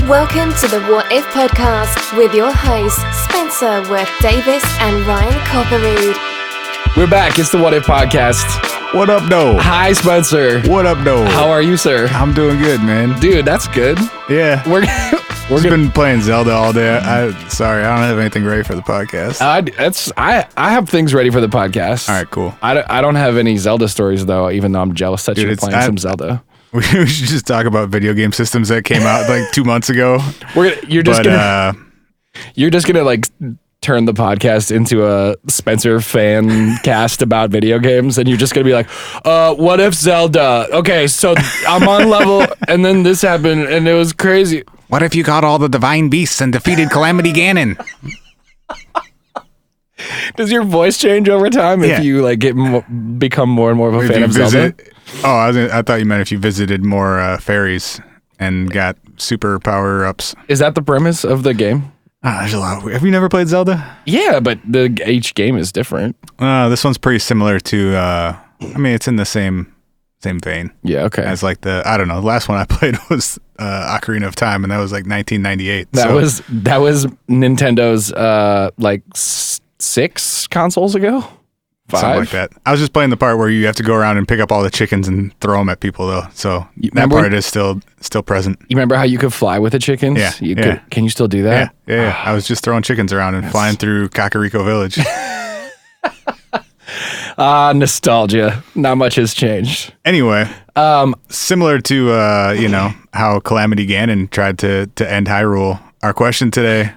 Welcome to the What If podcast with your hosts, Spencer Worth Davis and Ryan Copperreed. We're back. It's the What If podcast. What up, though? Hi, Spencer. What up, though? How are you, sir? I'm doing good, man. Dude, that's good. Yeah. We've been playing Zelda all day. Sorry, I don't have anything ready for the podcast. I have things ready for the podcast. All right, cool. I don't have any Zelda stories, though, even though I'm jealous that you're playing some Zelda. We should just talk about video game systems that came out like 2 months ago. You're just gonna like turn the podcast into a Spencer fan cast about video games, and you're just gonna be like, what if Zelda? Okay, so I'm on level, and then this happened, and it was crazy. What if you got all the divine beasts and defeated Calamity Ganon? Does your voice change over time if you like become more and more of a fan of Zelda? I thought you meant if you visited more fairies and got super power ups. Is that the premise of the game? There's a lot. Have you never played Zelda? Yeah, but each game is different. This one's pretty similar to. It's in the same vein. Yeah. Okay. As like the last one I played was Ocarina of Time, and that was like 1998. That was Nintendo's like 6 consoles ago. 5? Something like that. I was just playing the part where you have to go around and pick up all the chickens and throw them at people, though. So that part is still present. You remember how you could fly with the chickens? Yeah. Can you still do that? Yeah. I was just throwing chickens around and flying through Kakariko Village. Nostalgia. Not much has changed. Anyway, similar to how Calamity Ganon tried to end Hyrule. Our question today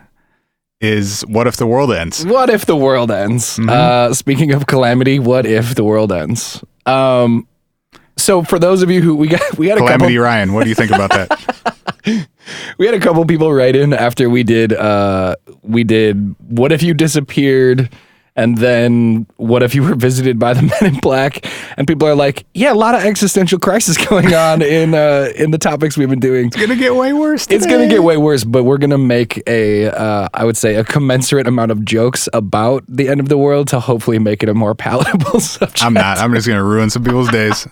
is, what if the world ends? What if the world ends? Mm-hmm. Speaking of calamity, what if the world ends? So for those of you who we had a Calamity Ryan, what do you think about that? We had a couple people write in after we did what if you disappeared, and then what if you were visited by the Men in Black, and people are like, yeah, a lot of existential crisis going on in the topics we've been doing. It's gonna get way worse today. It's gonna get way worse, but we're gonna make I would say a commensurate amount of jokes about the end of the world to hopefully make it a more palatable subject. I'm not. I'm just gonna ruin some people's days.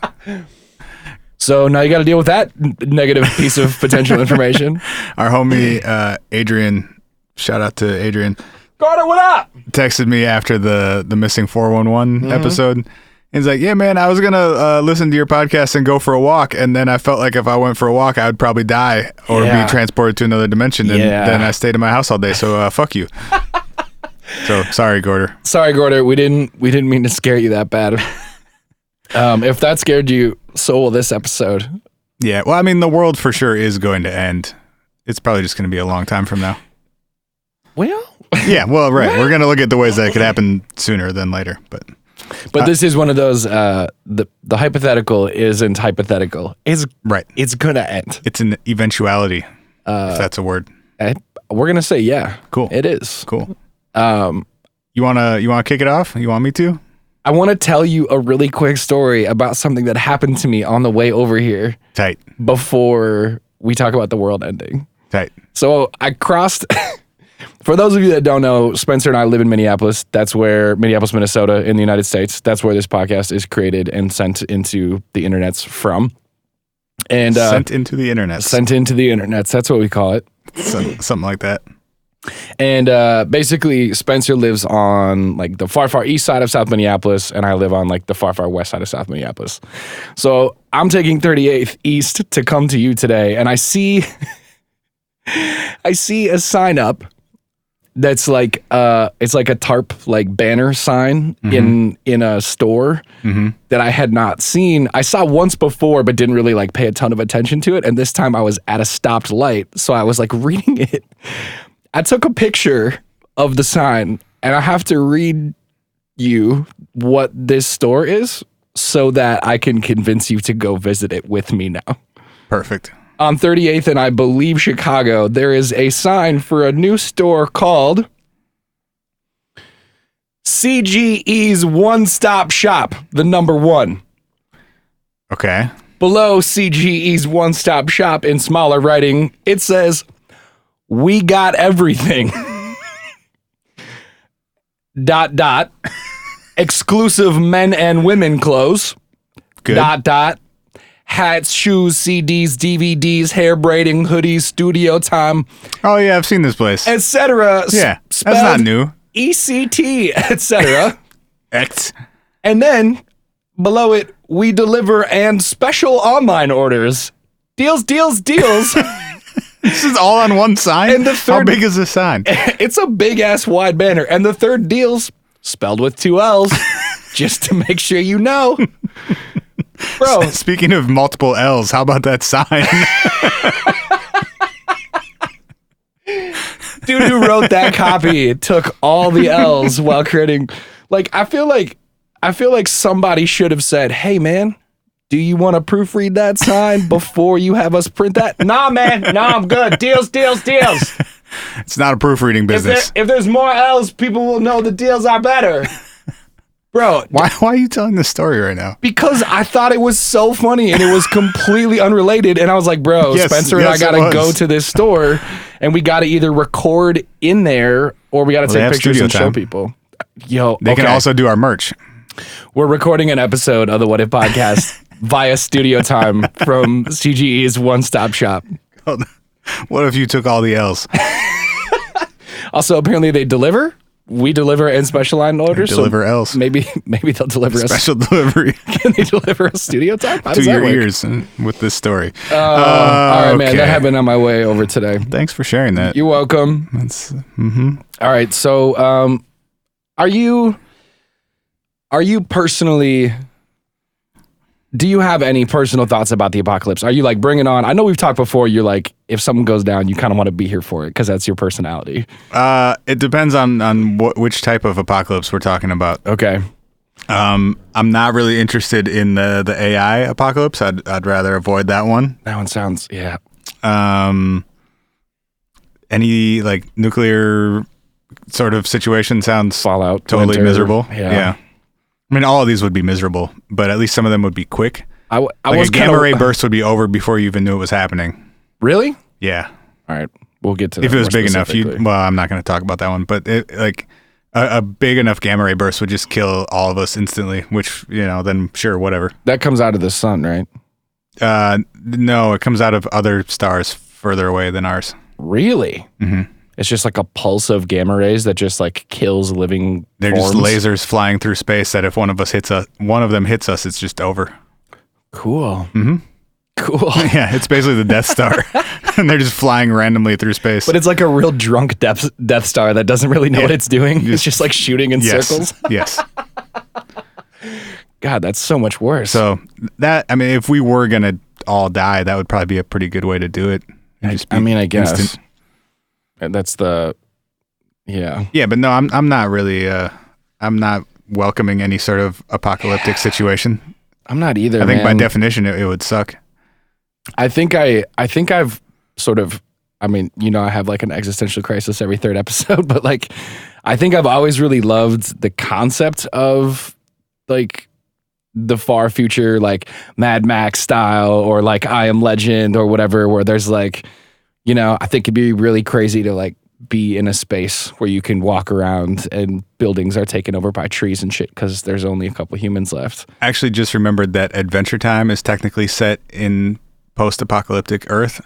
So now you got to deal with that negative piece of potential information. Our homie Adrian, shout out to Adrian. Carter, what up? Texted me after the missing 411 episode. He's like, yeah, man, I was going to listen to your podcast and go for a walk. And then I felt like if I went for a walk, I would probably die or be transported to another dimension. And then I stayed in my house all day. So fuck you. So sorry, Gorder. Sorry, Gorder. We didn't mean to scare you that bad. If that scared you, so will this episode. Yeah. Well, I mean, the world for sure is going to end. It's probably just going to be a long time from now. Well, yeah, well, right. We're going to look at the ways that it could happen sooner than later. But this is one of those, the hypothetical isn't hypothetical. It's going to end. It's an eventuality, if that's a word. We're going to say, yeah. Cool. It is. Cool. You want to kick it off? You want me to? I want to tell you a really quick story about something that happened to me on the way over here. Tight. Before we talk about the world ending. Tight. So I crossed... For those of you that don't know, Spencer and I live in Minneapolis. That's where Minneapolis, Minnesota, in the United States. That's where this podcast is created and sent into the internets from. And sent into the internets. Sent into the internets. That's what we call it. Something like that. And basically, Spencer lives on like the far, far east side of South Minneapolis, and I live on like the far, far west side of South Minneapolis. So I'm taking 38th East to come to you today, and I see a sign up. That's like it's like a tarp like banner sign in a store that I had not seen. I saw once before, but didn't really like pay a ton of attention to it. And this time I was at a stopped light, so I was like reading it. I took a picture of the sign, and I have to read you what this store is so that I can convince you to go visit it with me now. Perfect. On 38th and I believe Chicago, there is a sign for a new store called CGE's One Stop Shop, the number 1. Okay. Below CGE's One Stop Shop in smaller writing, it says, "We got everything." ... Exclusive men and women clothes. Good. hats, shoes, CDs, DVDs, hair braiding, hoodies, studio time, Oh yeah, I've seen this place. etc. Yeah, that's not new. ECT, etc. X. And then below it, we deliver and special online orders. Deals. This is all on one sign? And the third- How big is this sign? It's a big ass wide banner. And the third deals spelled with 2 L's, just to make sure you know. Bro. Speaking of multiple L's, how about that sign? Dude who wrote that copy took all the L's while creating. Like, I feel like somebody should have said, "Hey, man, do you want to proofread that sign before you have us print that?" Nah, man. Nah, I'm good. Deals. It's not a proofreading business. If there's more L's, people will know the deals are better. Bro, Why are you telling this story right now? because I thought it was so funny and it was completely unrelated. And I was like, bro, Yes, Spencer and I yes, it got to was. go to this store and we got to either record in there or we got to they take have pictures studio and show time. people. Yo, They can okay. also do our merch. We're recording an episode of the What If Podcast via studio time from CGE's one-stop shop. What if you took all the L's? Also, apparently they deliver. We deliver and special line orders. Deliver L's. Maybe they'll deliver us. Special delivery Can they deliver us studio time? How to does that your work? ears with this story. All right, man. okay. That happened on my way over today. Thanks for sharing that. You're welcome. That's, All right. So, are you personally? Do you have any personal thoughts about the apocalypse? Are you like bring it on? I know we've talked before. You're like, if something goes down, you kind of want to be here for it because that's your personality. it depends on which type of apocalypse we're talking about. Okay. I'm not really interested in the AI apocalypse. I'd rather avoid that one. That one sounds yeah. Any like nuclear sort of situation sounds Fallout. totally winter. miserable. Yeah. I mean, all of these would be miserable, but at least some of them would be quick. I Like was a gamma kinda- ray burst would be over before you even knew it was happening. Really? Yeah. All right. We'll get to that If it was more big enough, specifically. well, I'm not going to talk about that one, but a big enough gamma ray burst would just kill all of us instantly, which, then sure, whatever. That comes out of the sun, right? No, it comes out of other stars further away than ours. Really? Mm-hmm. It's just like a pulse of gamma rays that just like kills living They're forms. just lasers flying through space that if one of them hits us, it's just over. Cool. Mm-hmm. Cool. Yeah, it's basically the Death Star. And they're just flying randomly through space. But it's like a real drunk Death Star that doesn't really know what it's doing. It's just like shooting in circles. Yes. God, that's so much worse. So if we were going to all die, that would probably be a pretty good way to do it. I guess. instant. That's the, yeah. Yeah, but no, I'm not really, I'm not welcoming any sort of apocalyptic situation. I'm not either, I think by man. definition, it would suck. I think I've sort of, I have like an existential crisis every third episode, but like, I think I've always really loved the concept of like the far future, like Mad Max style or like I Am Legend or whatever, where there's like, I think it'd be really crazy to like be in a space where you can walk around and buildings are taken over by trees and shit because there's only a couple humans left. I actually just remembered that Adventure Time is technically set in post-apocalyptic Earth.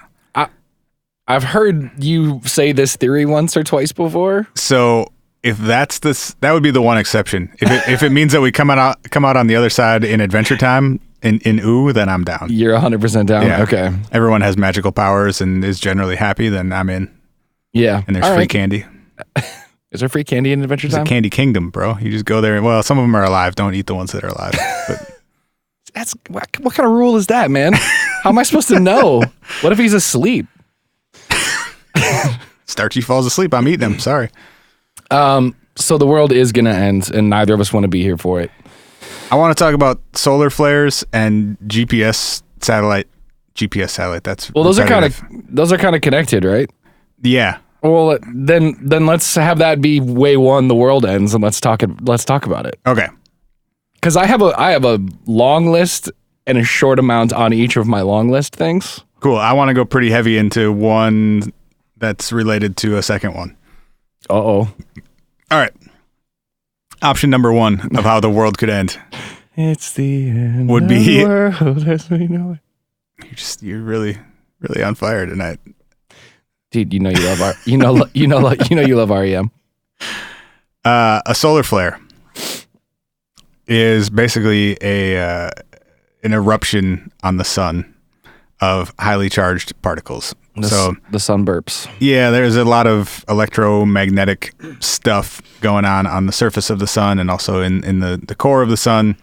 I've heard you say this theory once or twice before. So if that's that would be the one exception. If it means that we come out on the other side in Adventure Time in ooh, then I'm down. You're 100% down. Yeah. Okay. Everyone has magical powers and is generally happy, then I'm in. Yeah. And there's All free right. candy. Is there free candy in Adventure It's Time? a candy kingdom, bro. You just go there. Well, some of them are alive. Don't eat the ones that are alive. But That's what kind of rule is that, man? How am I supposed to know? What if he's asleep? Starchy falls asleep. I'm eating him. Sorry. So the world is gonna end, and neither of us want to be here for it. I want to talk about solar flares and GPS satellite. That's Well, those are repetitive. kind of connected, right? Yeah. Well, then let's have that be way one. The world ends, and let's talk about it. Okay. Because I have a long list and a short amount on each of my long list things. Cool. I want to go pretty heavy into one that's related to a second one. Uh-oh. All right. Option number one of how the world could end It's the end Would of be- the world as we know it. You're really on fire tonight. Dude, you know you love you love REM. A solar flare is basically an eruption on the sun of highly charged particles. The sun burps. Yeah, there's a lot of electromagnetic stuff going on the surface of the sun and also in the core of the sun.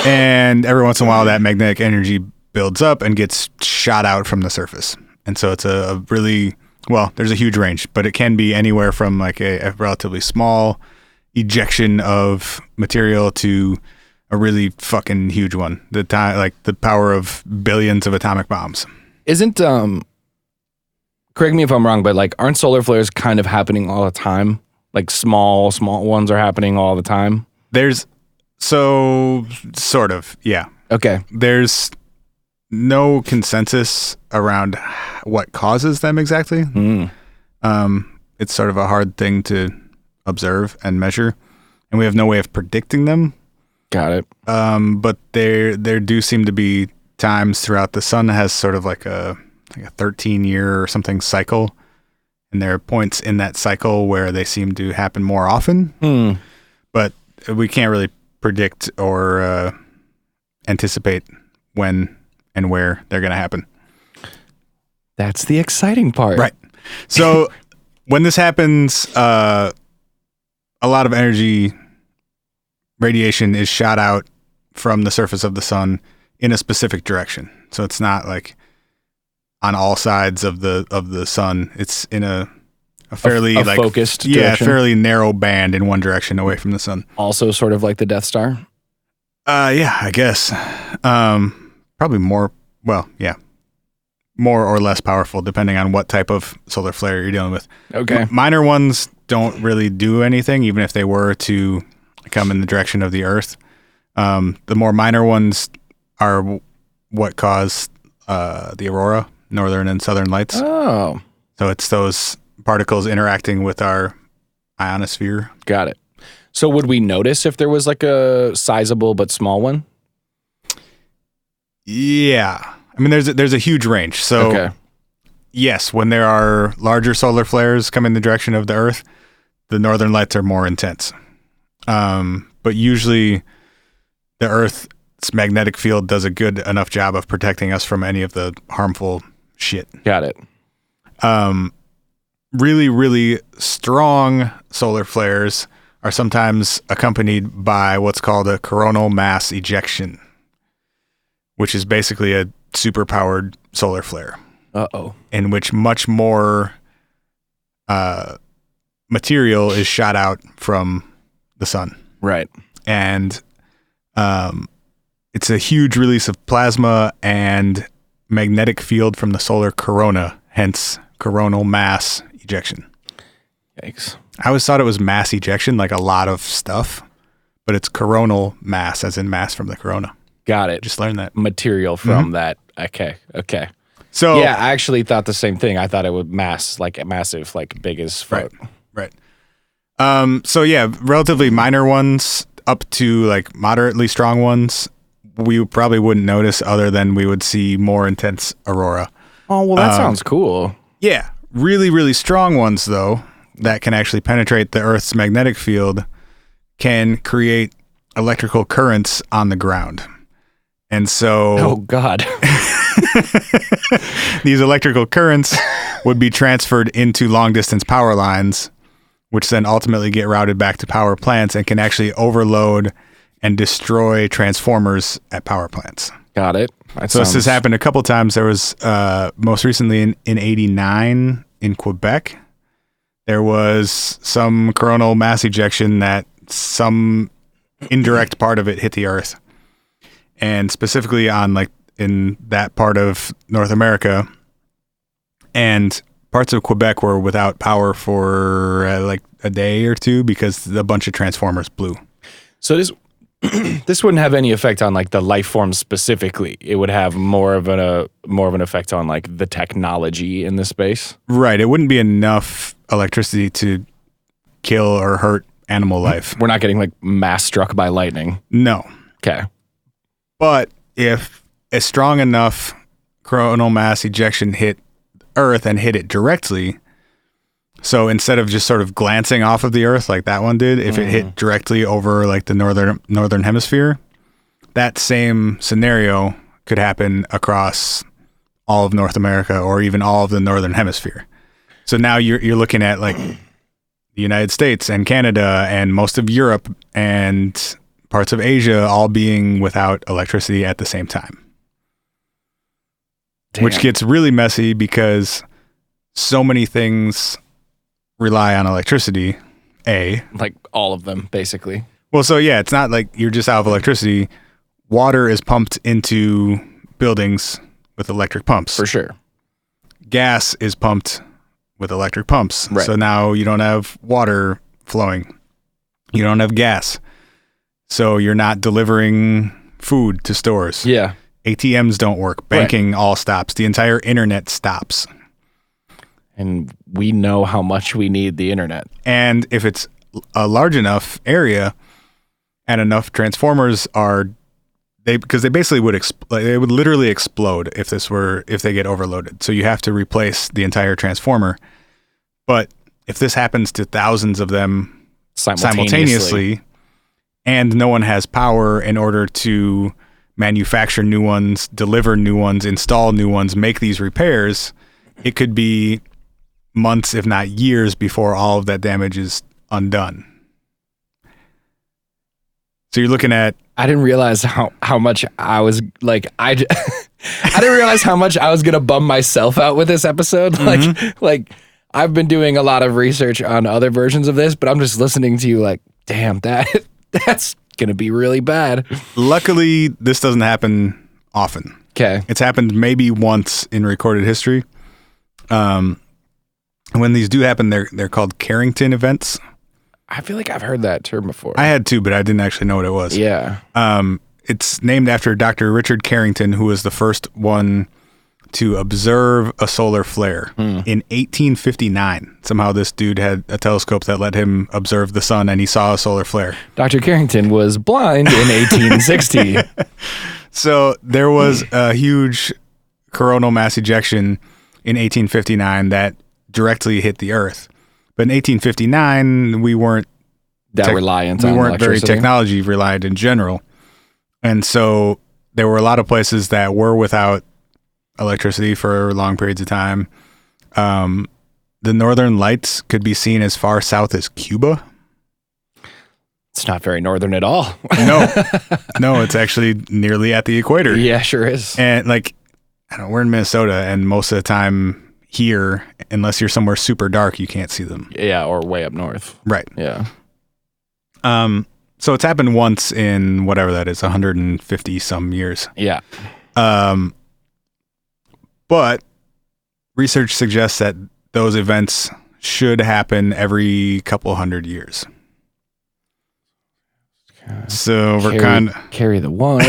And every once in a while, that magnetic energy builds up and gets shot out from the surface. And so it's a really, well, there's a huge range, but it can be anywhere from like a relatively small ejection of material to a really fucking huge one. Like the power of billions of atomic bombs. Isn't, correct me if I'm wrong, but like aren't solar flares kind of happening all the time? Like small ones are happening all the time? Sort of, yeah. Okay. There's no consensus around what causes them exactly. It's sort of a hard thing to observe and measure, and we have no way of predicting them. Got it. But there do seem to be times throughout the sun has sort of like a 13-year or something cycle, and there are points in that cycle where they seem to happen more often. But we can't really predict or anticipate when and where they're going to happen. That's the exciting part. Right. So when this happens, a lot of energy radiation is shot out from the surface of the sun in a specific direction. So it's not like on all sides of the sun. It's in a fairly like focused direction. Fairly narrow band in one direction away from the sun. Also sort of like the Death Star. Yeah, I guess. Probably more. Well, yeah, more or less powerful depending on what type of solar flare you're dealing with. Okay. Minor ones don't really do anything, even if they were to come in the direction of the Earth. The more minor ones are what cause the aurora, northern and southern lights. Oh. So it's those particles interacting with our ionosphere. Got it. So would we notice if there was like a sizable but small one? Yeah. I mean, there's a huge range. So okay. Yes, when there are larger solar flares coming in the direction of the Earth, the northern lights are more intense. But usually the Earth's magnetic field does a good enough job of protecting us from any of the harmful shit. Got it. Really, really strong solar flares are sometimes accompanied by what's called a coronal mass ejection, which is basically a superpowered solar flare. Uh-oh. In which much more material is shot out from the sun. Right. And it's a huge release of plasma and magnetic field from the solar corona, hence coronal mass ejection. Yikes. I always thought it was mass ejection, like a lot of stuff, but it's coronal mass, as in mass from the corona. Got it. Just learned that. Material from that. Okay. So yeah, I actually thought the same thing. I thought it would like massive, like big as fuck. Right. So yeah, relatively minor ones up to like moderately strong ones, we probably wouldn't notice other than we would see more intense aurora. Oh, well, that sounds cool. Yeah. Really, really strong ones, though, that can actually penetrate the Earth's magnetic field can create electrical currents on the ground. And so... Oh, God. These electrical currents would be transferred into long-distance power lines, which then ultimately get routed back to power plants and can actually overload and destroy transformers at power plants. Got it. This has happened a couple times. There was most recently in 89 in Quebec. There was some coronal mass ejection that some indirect part of it hit the Earth. And specifically on like in that part of North America, and parts of Quebec were without power for like a day or two because a bunch of transformers blew. So this wouldn't have any effect on like the life form specifically. It would have more of an effect on like the technology in the space. Right. It wouldn't be enough electricity to kill or hurt animal life. We're not getting like mass struck by lightning. No. Okay. But if a strong enough coronal mass ejection hit Earth and hit it directly, so instead of just sort of glancing off of the Earth like that one did, if it hit directly over like the northern hemisphere, that same scenario could happen across all of North America or even all of the northern hemisphere. So now you're looking at like the United States and Canada and most of Europe and parts of Asia all being without electricity at the same time. Damn. Which gets really messy because so many things rely on electricity. Like all of them, basically. Well, so yeah, it's not like you're just out of electricity. Water is pumped into buildings with electric pumps. For sure. Gas is pumped with electric pumps. Right. So now you don't have water flowing. You don't have gas. So you're not delivering food to stores. Yeah. ATMs don't work. Banking all stops. The entire internet stops. And we know how much we need the internet. And if it's a large enough area and enough transformers because they basically would they would literally explode if they get overloaded. So you have to replace the entire transformer. But if this happens to thousands of them simultaneously and no one has power in order to manufacture new ones, deliver new ones, install new ones, make these repairs, it could be months, if not years, before all of that damage is undone. So you're looking at... I didn't realize how much I was like, I didn't realize how much I was going to bum myself out with this episode. Mm-hmm. Like I've been doing a lot of research on other versions of this, but I'm just listening to you like, damn, that's going to be really bad. Luckily, this doesn't happen often. Okay. It's happened maybe once in recorded history. When these do happen, they're called Carrington events. I feel like I've heard that term before. I had too, but I didn't actually know what it was. Yeah. It's named after Dr. Richard Carrington, who was the first one to observe a solar flare in 1859. Somehow this dude had a telescope that let him observe the sun, and he saw a solar flare. Dr. Carrington was blind in 1860. So there was a huge coronal mass ejection in 1859 that directly hit the Earth. But in 1859, we weren't reliant on electricity. We weren't very technology reliant in general. And so there were a lot of places that were without electricity for long periods of time. The northern lights could be seen as far south as Cuba. It's not very northern at all. No, it's actually nearly at the equator. Yeah, sure is. And like, I don't know, we're in Minnesota, and most of the time here, unless you're somewhere super dark, you can't see them. Yeah, or way up north. Right. Yeah. So it's happened once in whatever that is, 150 some years. Yeah. But research suggests that those events should happen every couple hundred years. So we're kind of carry the one.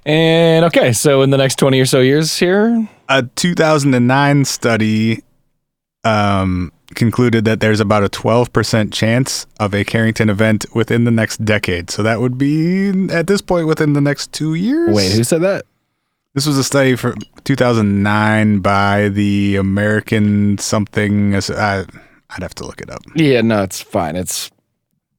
And okay, so in the next 20 or so years here, a 2009 study concluded that there's about a 12% chance of a Carrington event within the next decade. So that would be at this point within the next 2 years. Wait, who said that? This was a study from 2009 by the American something. I'd have to look it up. Yeah, no, it's fine. It's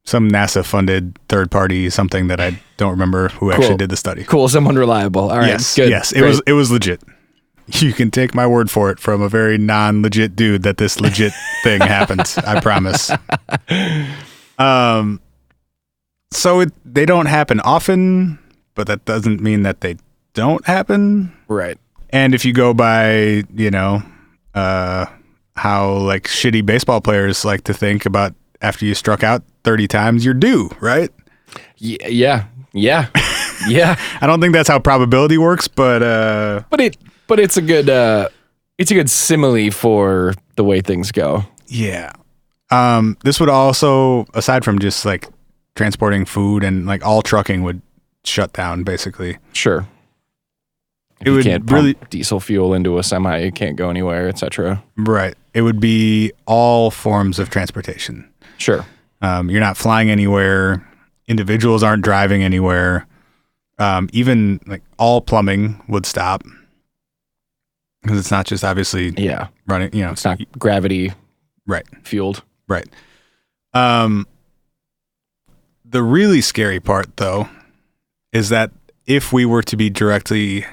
some NASA-funded third party, something that I don't remember who actually did the study. Cool, someone reliable. All right, yes, good. Yes, it was legit. You can take my word for it from a very non-legit dude that this legit thing happens. I promise. So they don't happen often, but that doesn't mean that they don't happen. Right. And if you go by, how like shitty baseball players like to think about after you struck out 30 times, you're due, right? Yeah. I don't think that's how probability works, but it's a good simile for the way things go. Yeah. This would also, aside from just like transporting food and like all trucking would shut down basically. Sure. If you can't pump diesel fuel into a semi, you can't go anywhere, etc. Right. It would be all forms of transportation. Sure. You're not flying anywhere. Individuals aren't driving anywhere. even like all plumbing would stop because it's not just obviously running. It's not gravity fueled. Right. The really scary part, though, is that if we were to be directly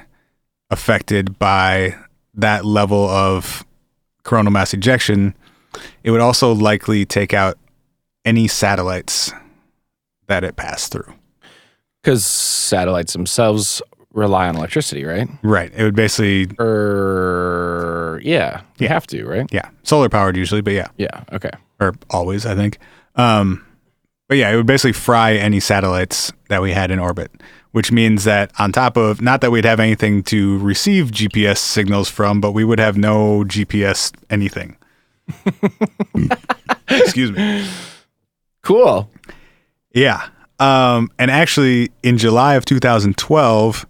affected by that level of coronal mass ejection, it would also likely take out any satellites that it passed through. Because satellites themselves rely on electricity, right? Right. It would basically... You have to, right? Yeah. Solar powered usually, but yeah. Yeah, okay. Or always, I think. But yeah, it would basically fry any satellites that we had in orbit, which means that on top of, not that we'd have anything to receive GPS signals from, but we would have no GPS anything. Excuse me. Cool. Yeah. And actually, in July of 2012,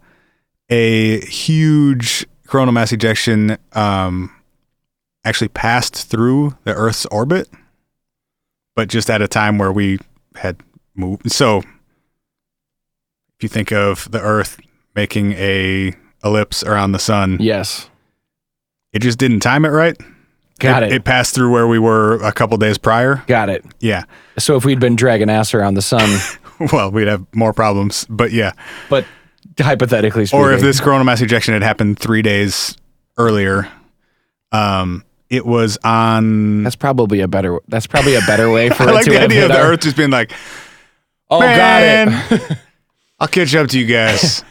a huge coronal mass ejection actually passed through the Earth's orbit, but just at a time where we had moved. So if you think of the Earth making a ellipse around the sun, yes, it just didn't time it right. Got it. It passed through where we were a couple days prior. Got it. Yeah. So if we'd been dragging ass around the sun, well, we'd have more problems. But yeah. But hypothetically speaking, or if this coronal mass ejection had happened 3 days earlier, it was on. That's probably a better way for I it like to the have idea hit of the our- Earth just being like, Oh, man, got it. I'll catch up to you guys.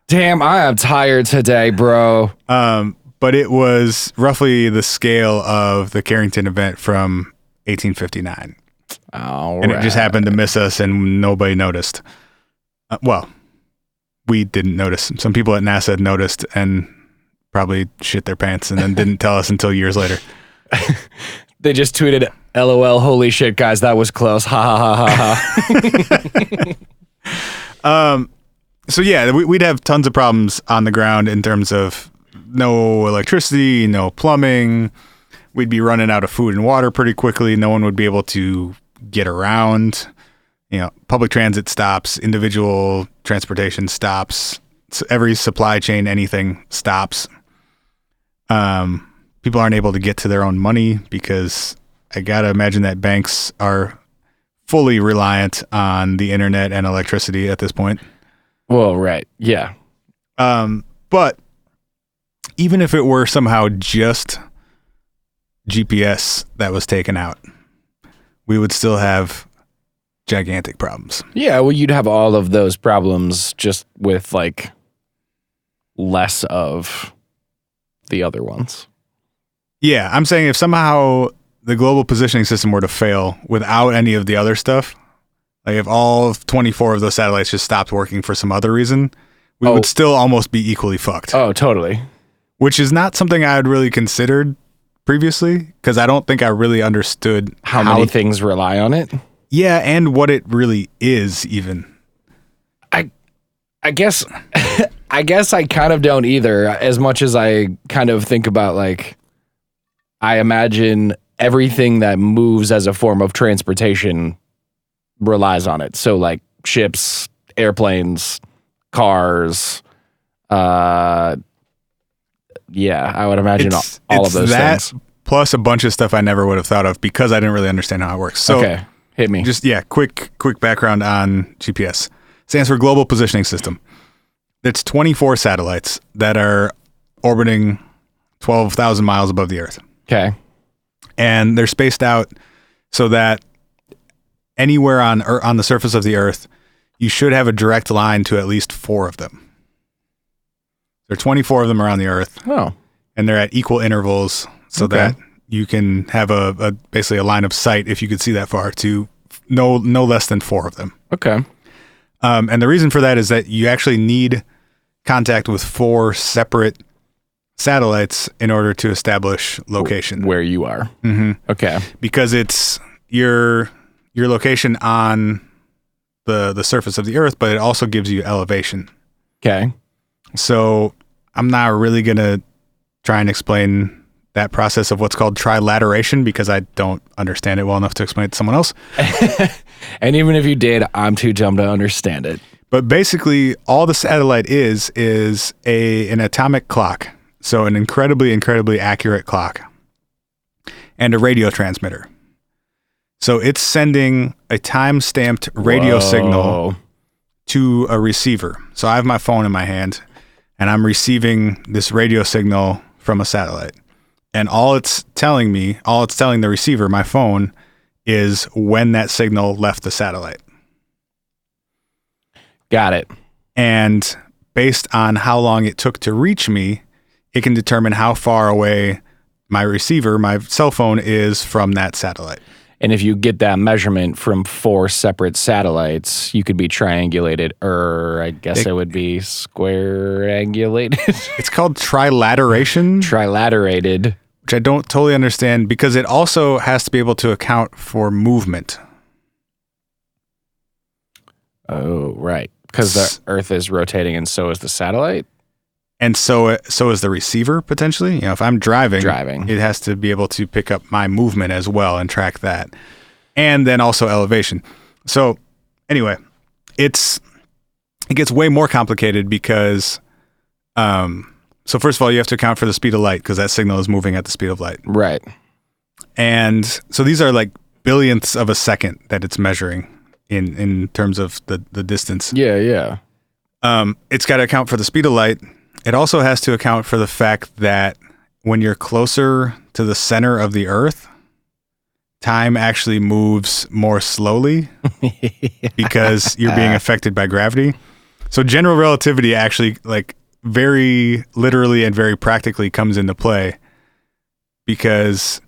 Damn, I am tired today, bro. But it was roughly the scale of the Carrington event from 1859. And it just happened to miss us and nobody noticed. Well, we didn't notice. Some people at NASA noticed and probably shit their pants and then didn't tell us until years later. They just tweeted, LOL, holy shit, guys, that was close. Ha ha ha ha ha. So yeah, we'd have tons of problems on the ground in terms of no electricity, no plumbing. We'd be running out of food and water pretty quickly. No one would be able to get around. Public transit stops, individual transportation stops, every supply chain, anything stops. People aren't able to get to their own money because I gotta imagine that banks are fully reliant on the internet and electricity at this point. Well, right. Yeah. But even if it were somehow just GPS that was taken out, we would still have gigantic problems. Yeah, well, you'd have all of those problems just with like less of the other ones. Yeah, I'm saying if somehow the global positioning system were to fail without any of the other stuff, like if all of 24 of those satellites just stopped working for some other reason, we would still almost be equally fucked. Oh, totally. Which is not something I had really considered previously because I don't think I really understood how many things rely on it. Yeah, and what it really is even. I guess I kind of don't either, as much as I kind of think about like, I imagine everything that moves as a form of transportation relies on it. So like ships, airplanes, cars, I would imagine all of those things. Plus a bunch of stuff I never would have thought of because I didn't really understand how it works. So okay, hit me. Just quick background on GPS. Stands for Global Positioning System. It's 24 satellites that are orbiting 12,000 miles above the Earth. Okay. And they're spaced out so that anywhere on the surface of the Earth, you should have a direct line to at least 4 of them. There are 24 of them around the Earth. Oh. And they're at equal intervals so that you can have a basically a line of sight, if you could see that far, to no less than 4 of them. Okay. And the reason for that is that you actually need contact with 4 separate satellites in order to establish location. Where you are. Mm-hmm. Okay. Because it's your location on the surface of the Earth, but it also gives you elevation. Okay. So I'm not really going to try and explain that process of what's called trilateration because I don't understand it well enough to explain it to someone else. And even if you did, I'm too dumb to understand it. But basically, all the satellite is an atomic clock. So an incredibly, incredibly accurate clock. And a radio transmitter. So it's sending a time-stamped radio signal to a receiver. So I have my phone in my hand, and I'm receiving this radio signal from a satellite. And all it's telling the receiver, my phone, is when that signal left the satellite. Got it. And based on how long it took to reach me, it can determine how far away my receiver, my cell phone, is from that satellite. And if you get that measurement from 4 separate satellites, you could be triangulated, or I guess it would be square-angulated. It's called trilateration. Trilaterated. Which I don't totally understand, because it also has to be able to account for movement. Oh, right. Because the Earth is rotating and so is the satellite? And so is the receiver, potentially. You know, if I'm driving, it has to be able to pick up my movement as well and track that. And then also elevation. So anyway, it gets way more complicated because, so first of all, you have to account for the speed of light because that signal is moving at the speed of light. Right. And so these are like billionths of a second that it's measuring in terms of the distance. Yeah. It's got to account for the speed of light. It also has to account for the fact that when you're closer to the center of the Earth, time actually moves more slowly because you're being affected by gravity. So general relativity actually, like, very literally and very practically comes into play because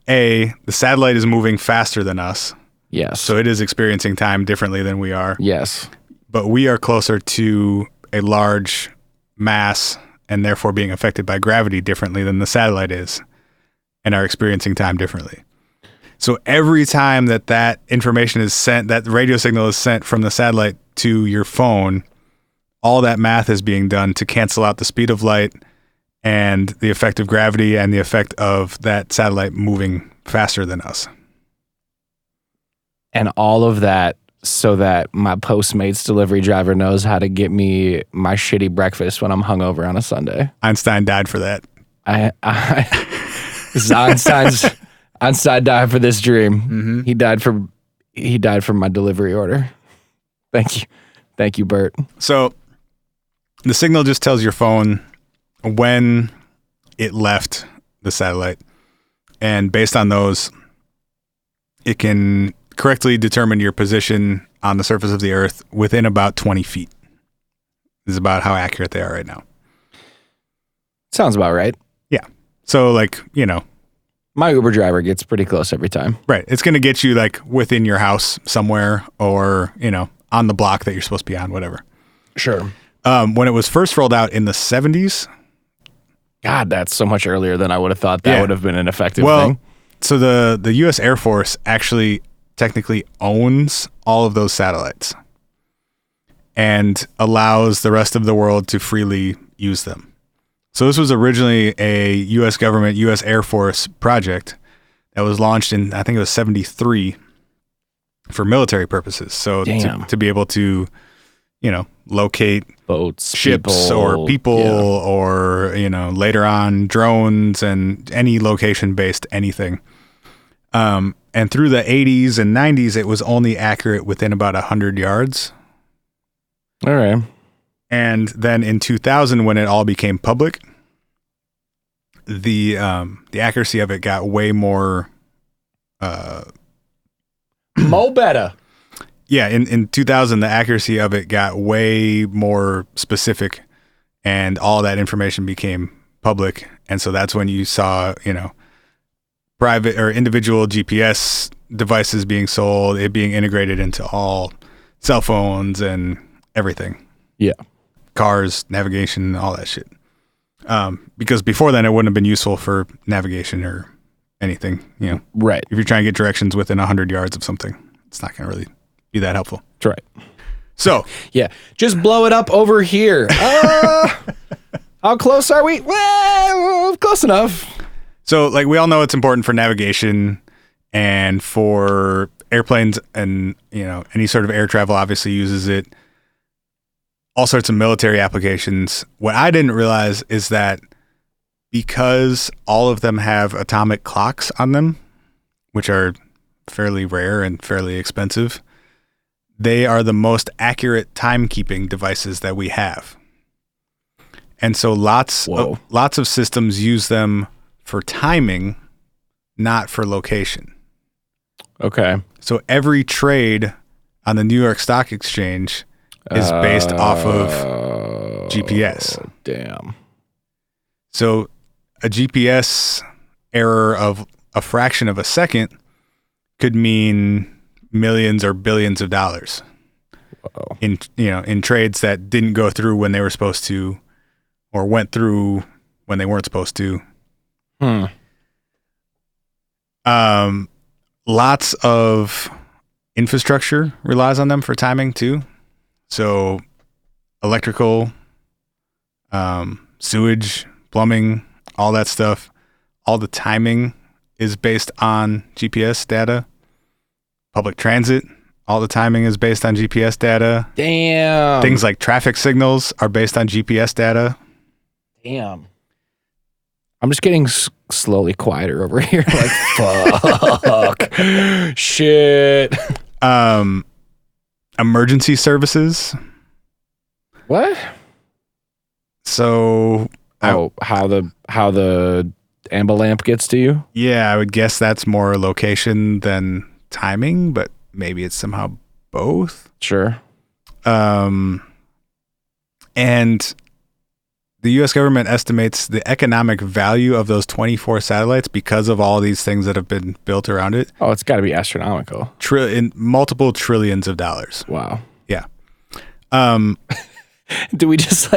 the satellite is moving faster than us. Yes. So it is experiencing time differently than we are. Yes. But we are closer to a large mass and therefore being affected by gravity differently than the satellite is and are experiencing time differently. So every time that information is sent, that radio signal is sent from the satellite to your phone, all that math is being done to cancel out the speed of light and the effect of gravity and the effect of that satellite moving faster than us. And all of that so that my Postmates delivery driver knows how to get me my shitty breakfast when I'm hungover on a Sunday. Einstein died for that. This is Einstein died for this dream. Mm-hmm. He died for my delivery order. Thank you, Bert. So the signal just tells your phone when it left the satellite. And based on those, it can correctly determine your position on the surface of the Earth within about 20 feet. This is about how accurate they are right now. Sounds about right. Yeah. So, like, you know, my Uber driver gets pretty close every time. Right. It's going to get you like within your house somewhere or, you know, on the block that you're supposed to be on, whatever. Sure. When it was first rolled out in the 70s. God, that's so much earlier than I would have thought that would have been an effective thing. So the U.S. Air Force actually technically owns all of those satellites and allows the rest of the world to freely use them. So this was originally a U.S. government, U.S. Air Force project that was launched in, I think it was 73 for military purposes. So to be able to, you know, locate boats, ships, or people, or, you know, later on drones and any location-based anything. And through the 80s and 90s, it was only accurate within about 100 yards. All right. And then in 2000, when it all became public, the accuracy of it got way more... Mo better. Yeah, in 2000, the accuracy of it got way more specific, and all that information became public. And so that's when you saw, you know, private or individual GPS devices being sold, it being integrated into all cell phones and everything. Yeah. Cars, navigation, all that shit. Because before then, it wouldn't have been useful for navigation or anything, you know. Right. If you're trying to get directions within 100 yards of something, it's not going to really be that helpful. That's right. So. Yeah. Just blow it up over here. How close are we? Well, close enough. So, like, we all know it's important for navigation and for airplanes, and, you know, any sort of air travel obviously uses it. all sorts of military applications. What I didn't realize is that because all of them have atomic clocks on them, which are fairly rare and fairly expensive, they are the most accurate timekeeping devices that we have. And so lots of systems use them for timing, not for location. Okay. So every trade on the New York Stock Exchange is based off of GPS. Damn. So a GPS error of a fraction of a second could mean millions or billions of dollars. Whoa. in trades that didn't go through when they were supposed to, or went through when they weren't supposed to. Lots of infrastructure relies on them for timing too. So electrical, sewage, plumbing, all that stuff, all the timing is based on GPS data. Public transit, all the timing is based on GPS data. Damn. Things like traffic signals are based on GPS data. Damn. I'm just getting slowly quieter over here. Like, fuck. Shit. Emergency services. What? So, how the amber lamp gets to you? Yeah, I would guess that's more location than timing, but maybe it's somehow both. Sure. And the U.S. government estimates the economic value of those 24 satellites because of all these things that have been built around it. Oh, it's got to be astronomical. In multiple trillions of dollars. Wow. Yeah. Do we just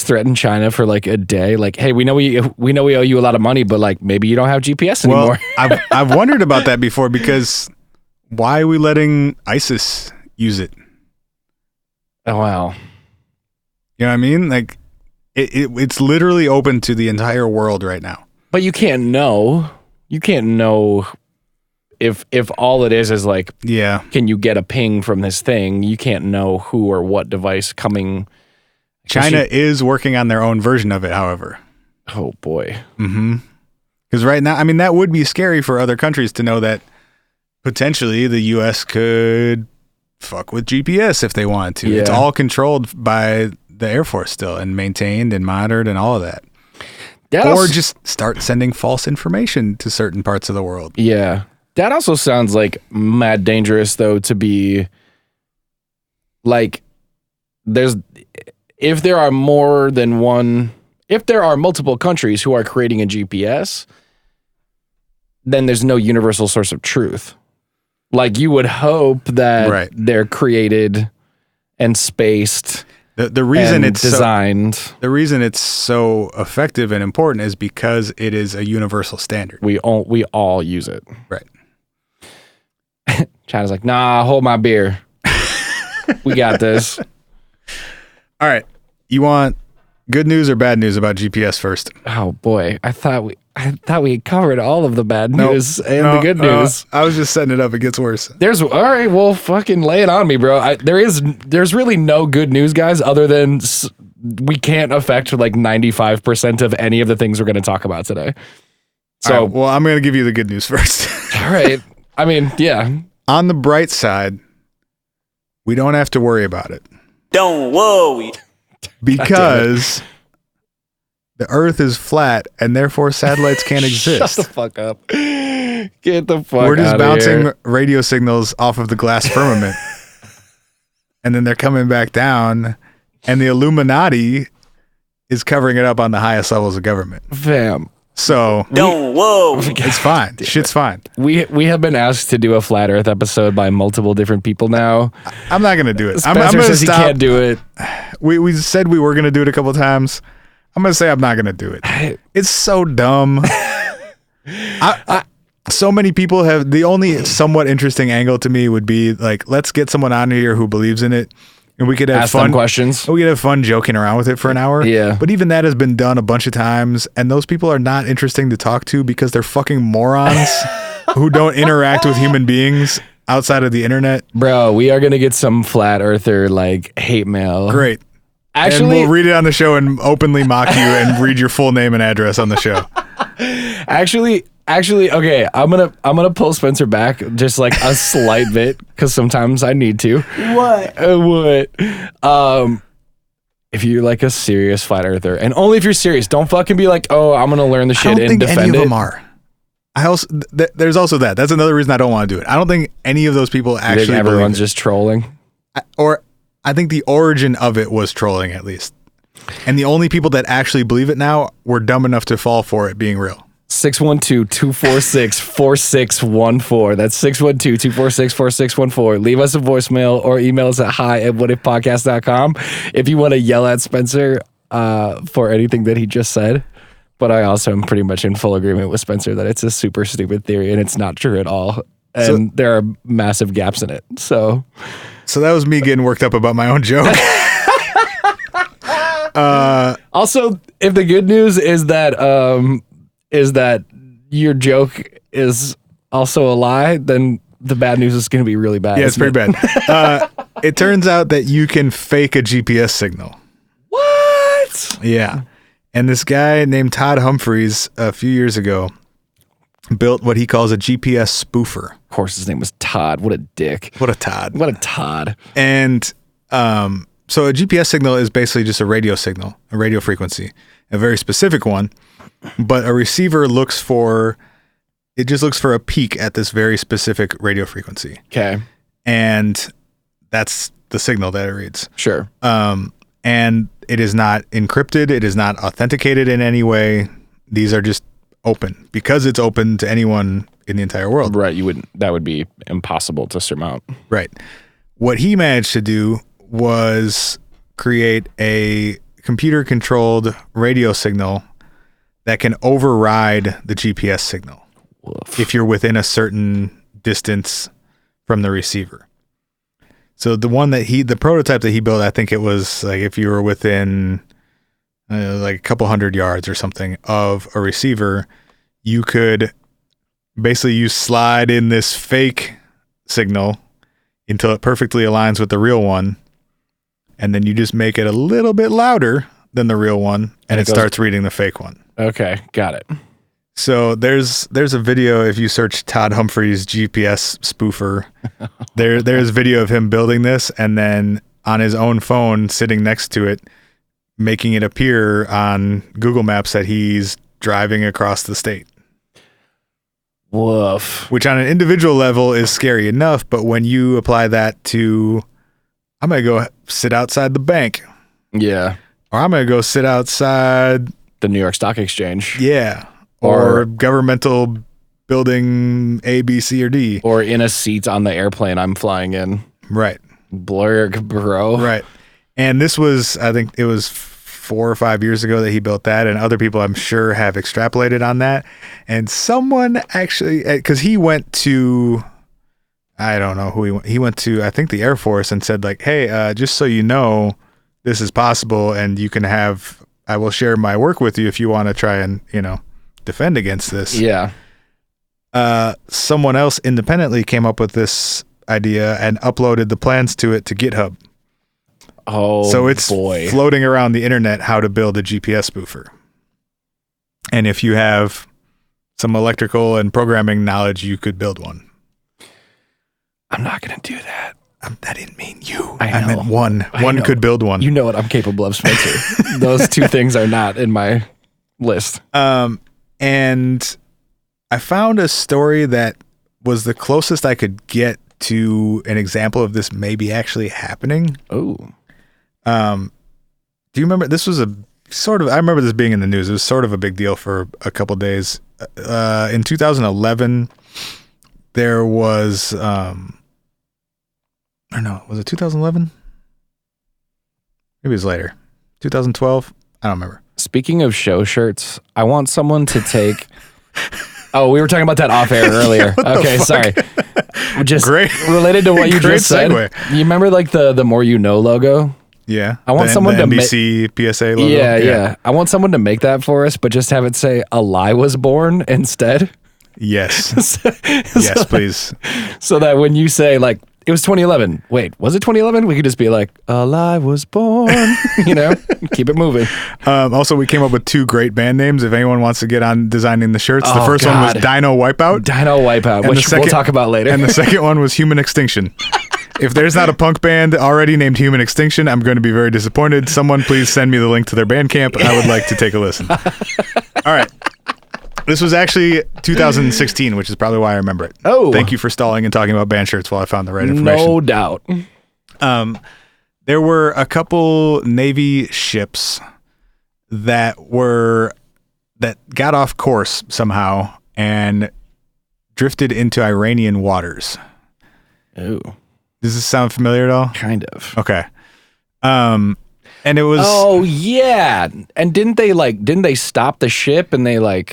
threaten China for like a day? Like, hey, we know we owe you a lot of money, but like maybe you don't have GPS anymore. Well, I've wondered about that before, because why are we letting ISIS use it? Oh wow. You know what I mean? Like it's literally open to the entire world right now. But you can't know. You can't know if all it is like, yeah, can you get a ping from this thing? You can't know who or what device coming. China is working on their own version of it, however. Oh boy. Mm-hmm. Because right now, I mean, that would be scary for other countries to know that potentially the U.S. could fuck with GPS if they wanted to. Yeah. It's all controlled by the Air Force still, and maintained and monitored and all of that. Or just start sending false information to certain parts of the world. Yeah. That also sounds like mad dangerous, though, to be like, if there are multiple countries who are creating a GPS, then there's no universal source of truth. Like, you would hope that they're created and spaced. The reason it's designed. The reason it's so effective and important is because it is a universal standard. We all use it. Right. China's like, nah, hold my beer. We got this. All right. You want good news or bad news about GPS first? Oh boy, I thought we covered all of the bad news and the good news. I was just setting it up. It gets worse. All right. Well, fucking lay it on me, bro. There's really no good news, guys, other than we can't affect like 95% of any of the things we're going to talk about today. So, right, well, I'm going to give you the good news first. All right. I mean, yeah. On the bright side, we don't have to worry about it. Don't worry. Because the Earth is flat, and therefore satellites can't exist. Shut the fuck up. Get the fuck out. We're just bouncing radio signals off of the glass firmament. And then they're coming back down, and the Illuminati is covering it up on the highest levels of government. Fam. So don't worry. It's fine. Shit's fine. We have been asked to do a flat Earth episode by multiple different people now. I'm not gonna do it. Spencer I'm gonna says stop. He can't do it. We said we were gonna do it a couple of times. I'm gonna say I'm not gonna do it. It's so dumb. So many people have. The only somewhat interesting angle to me would be like, let's get someone on here who believes in it, and we could have fun questions. We could have fun joking around with it for an hour. Yeah. But even that has been done a bunch of times, and those people are not interesting to talk to because they're fucking morons who don't interact with human beings outside of the internet, Bro, we are going to get some flat earther like hate mail. great. Actually, And we'll read it on the show and openly mock you and read your full name and address on the show. Actually, okay. I'm gonna pull Spencer back just like a slight bit because sometimes I need to. What? If you're like a serious flat earther, and only if you're serious, don't fucking be like, oh, I'm gonna learn the shit and defend any of it. them are. I also there's also that. That's another reason I don't want to do it. I don't think any of those people You think actually. everyone's just trolling. I think the origin of it was trolling, at least. And the only people that actually believe it now were dumb enough to fall for it being real. 612-246-4614. That's 612-246-4614. Leave us a voicemail or email us at hi@whatifpodcast.com if you want to yell at Spencer for anything that he just said. But I also am pretty much in full agreement with Spencer that it's a super stupid theory and it's not true at all. And there are massive gaps in it. So that was me getting worked up about my own joke. also, if the good news is that your joke is also a lie, then the bad news is going to be really bad. Yeah, it's pretty bad. It turns out that you can fake a GPS signal. What? Yeah. And this guy named Todd Humphreys a few years ago built what he calls a GPS spoofer. Of course, his name was Todd. What a dick. What a Todd. What a Todd. And so a GPS signal is basically just a radio signal, a radio frequency, a very specific one. But a receiver looks for a peak at this very specific radio frequency. Okay. And that's the signal that it reads. Sure. And it is not encrypted. It is not authenticated in any way. These are just open because it's open to anyone in the entire world. Right. That would be impossible to surmount. Right. What he managed to do was create a computer controlled radio signal that can override the GPS signal. Woof. If you're within a certain distance from the receiver. So the prototype that he built, I think it was like if you were within like a couple 100 yards or something of a receiver, you could basically slide in this fake signal until it perfectly aligns with the real one. And then you just make it a little bit louder than the real one and it starts reading the fake one. Okay, got it. So there's a video if you search Todd Humphreys GPS spoofer. There's video of him building this and then on his own phone sitting next to it, making it appear on Google Maps that he's driving across the state. Woof. Which on an individual level is scary enough, but when you apply that to, I'm going to go sit outside the bank. Yeah. Or I'm going to go sit outside the New York Stock Exchange. Yeah. Or governmental building A, B, C, or D. Or in a seat on the airplane I'm flying in. Right. Blurg, bro. Right. And this was, I think it was 4 or 5 years ago that he built that. And other people I'm sure have extrapolated on that. And someone actually, because he went to, I don't know who he went to, I think the Air Force and said like, hey, just so you know, this is possible and you can I will share my work with you if you want to try and, defend against this. Yeah. Someone else independently came up with this idea and uploaded the plans to it to GitHub. Oh, so it's boy. Floating around the internet how to build a GPS spoofer. And if you have some electrical and programming knowledge, you could build one. I'm not going to do that. I didn't mean you. I meant one. One could build one. You know what I'm capable of, Spencer. Those two things are not in my list. And I found a story that was the closest I could get to an example of this maybe actually happening. Oh. Do you remember? This was I remember this being in the news. It was sort of a big deal for a couple days. In 2011, there was, I don't know, was it 2011? Maybe it was later. 2012? I don't remember. Speaking of show shirts, I want someone to take... Oh, we were talking about that off air earlier. Okay, sorry. Just Great. Related to what you just said. Segue. You remember like the More You Know logo? Yeah. I want someone to NBC PSA logo. Yeah. I want someone to make that for us, but just have it say a lie was born instead. Yes. Yes, please. So that when you say like, it was 2011. Wait, was it 2011? We could just be like, I was born, keep it moving. Also, we came up with 2 great band names. If anyone wants to get on designing the shirts, the first one was Dino Wipeout. Dino Wipeout, which we'll talk about later. And the second one was Human Extinction. If there's not a punk band already named Human Extinction, I'm going to be very disappointed. Someone please send me the link to their Bandcamp. I would like to take a listen. All right. This was actually 2016, which is probably why I remember it. Oh. Thank you for stalling and talking about band shirts while I found the right information. No doubt. There were a couple Navy ships that got off course somehow and drifted into Iranian waters. Oh. Does this sound familiar at all? Kind of. Okay. And it was... Oh, yeah. And didn't they stop the ship and they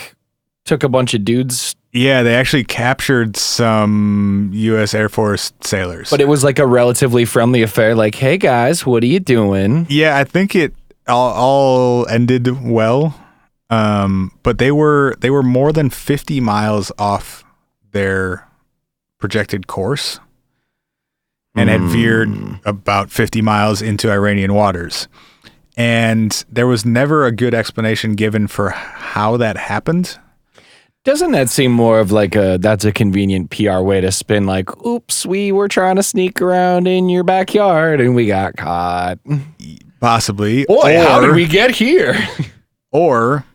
took a bunch of dudes? Yeah, they actually captured some U.S. Air Force sailors. But it was a relatively friendly affair. Like, hey guys, what are you doing? Yeah, I think it all ended well. But they were more than 50 miles off their projected course and had veered about 50 miles into Iranian waters. And there was never a good explanation given for how that happened. Doesn't that seem more of that's a convenient PR way to spin oops, we were trying to sneak around in your backyard and we got caught? Possibly. Boy, how did we get here? Or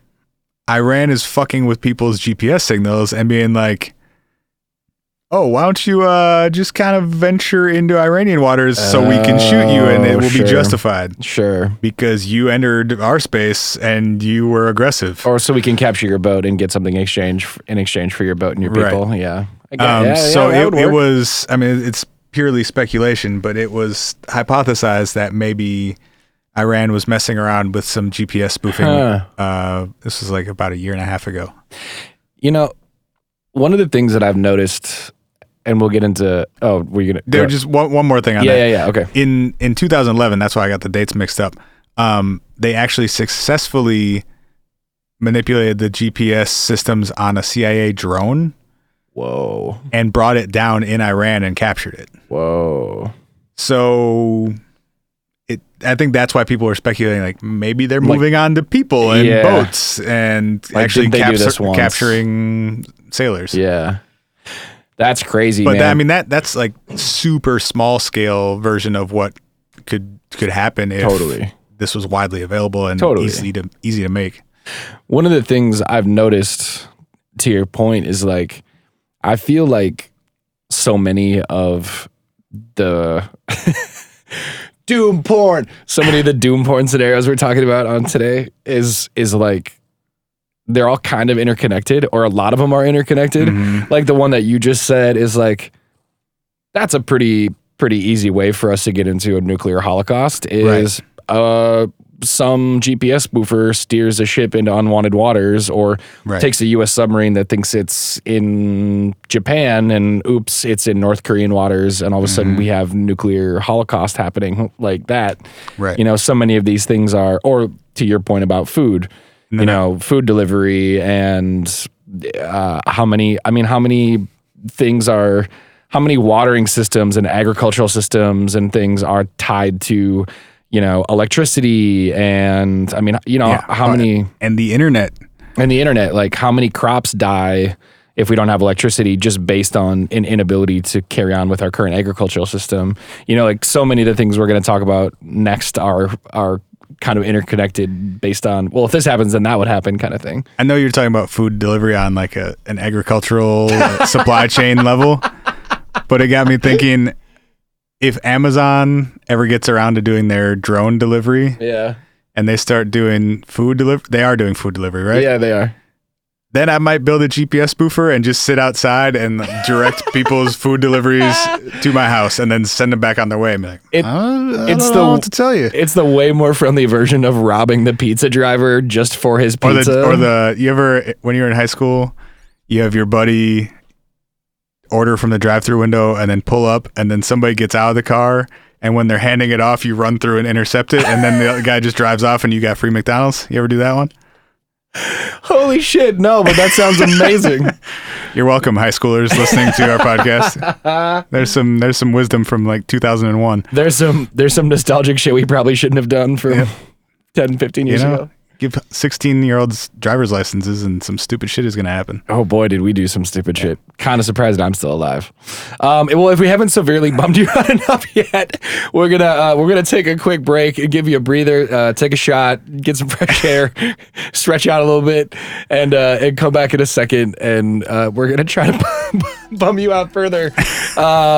Iran is fucking with people's GPS signals and being like, oh, why don't you just kind of venture into Iranian waters so we can shoot you and it will be justified. Sure. Because you entered our space and you were aggressive. Or so we can capture your boat and get something in exchange for your boat and your people. Right. Yeah. So it was, it's purely speculation, but it was hypothesized that maybe Iran was messing around with some GPS spoofing. This was about a year and a half ago. One of the things that I've noticed, and we'll get into. Oh, we're gonna. There just one more thing on that. Yeah. Okay. In 2011, that's why I got the dates mixed up. They actually successfully manipulated the GPS systems on a CIA drone. Whoa. And brought it down in Iran and captured it. Whoa. So, I think that's why people are speculating maybe they're moving on to people and boats and actually capturing sailors. Yeah. That's crazy, but man. That's super small scale version of what could happen if this was widely available and easy to make. One of the things I've noticed, to your point, is I feel like so many of the doom porn, so many of the doom porn scenarios we're talking about on today is they're all kind of interconnected, or a lot of them are interconnected. Mm-hmm. The one that you just said is that's a pretty easy way for us to get into a nuclear holocaust is some GPS spoofer steers a ship into unwanted waters or takes a U.S. submarine that thinks it's in Japan and oops, it's in North Korean waters. And all of a sudden we have nuclear holocaust happening like that. Right. So many of these things are, or to your point about food, food delivery and how many watering systems and agricultural systems and things are tied to, electricity and how many. And the internet. How many crops die if we don't have electricity just based on an inability to carry on with our current agricultural system. So many of the things we're going to talk about next are kind of interconnected based on, well, if this happens, then that would happen kind of thing. I know you're talking about food delivery on an agricultural supply chain level, but it got me thinking, if Amazon ever gets around to doing their drone delivery and they start doing food delivery, they are doing food delivery, right? Yeah, they are. Then I might build a GPS spoofer and just sit outside and direct people's food deliveries to my house and then send them back on their way. And be like, I don't know what to tell you. It's the way more friendly version of robbing the pizza driver just for his pizza. You ever, when you're in high school, you have your buddy order from the drive-thru window and then pull up and then somebody gets out of the car and when they're handing it off, you run through and intercept it and then the other guy just drives off and you got free McDonald's. You ever do that one? Holy shit, no, but that sounds amazing. You're welcome, high schoolers listening to our podcast. There's some wisdom from like 2001. There's some nostalgic shit we probably shouldn't have done from 10, 15 years ago. Give 16-year-olds driver's licenses and some stupid shit is going to happen. Oh boy, did we do some stupid shit. Kind of surprised I'm still alive. Well, if we haven't severely bummed you out enough yet, we're gonna take a quick break and give you a breather, take a shot, get some fresh air, stretch out a little bit, and come back in a second. And we're gonna try to bum you out further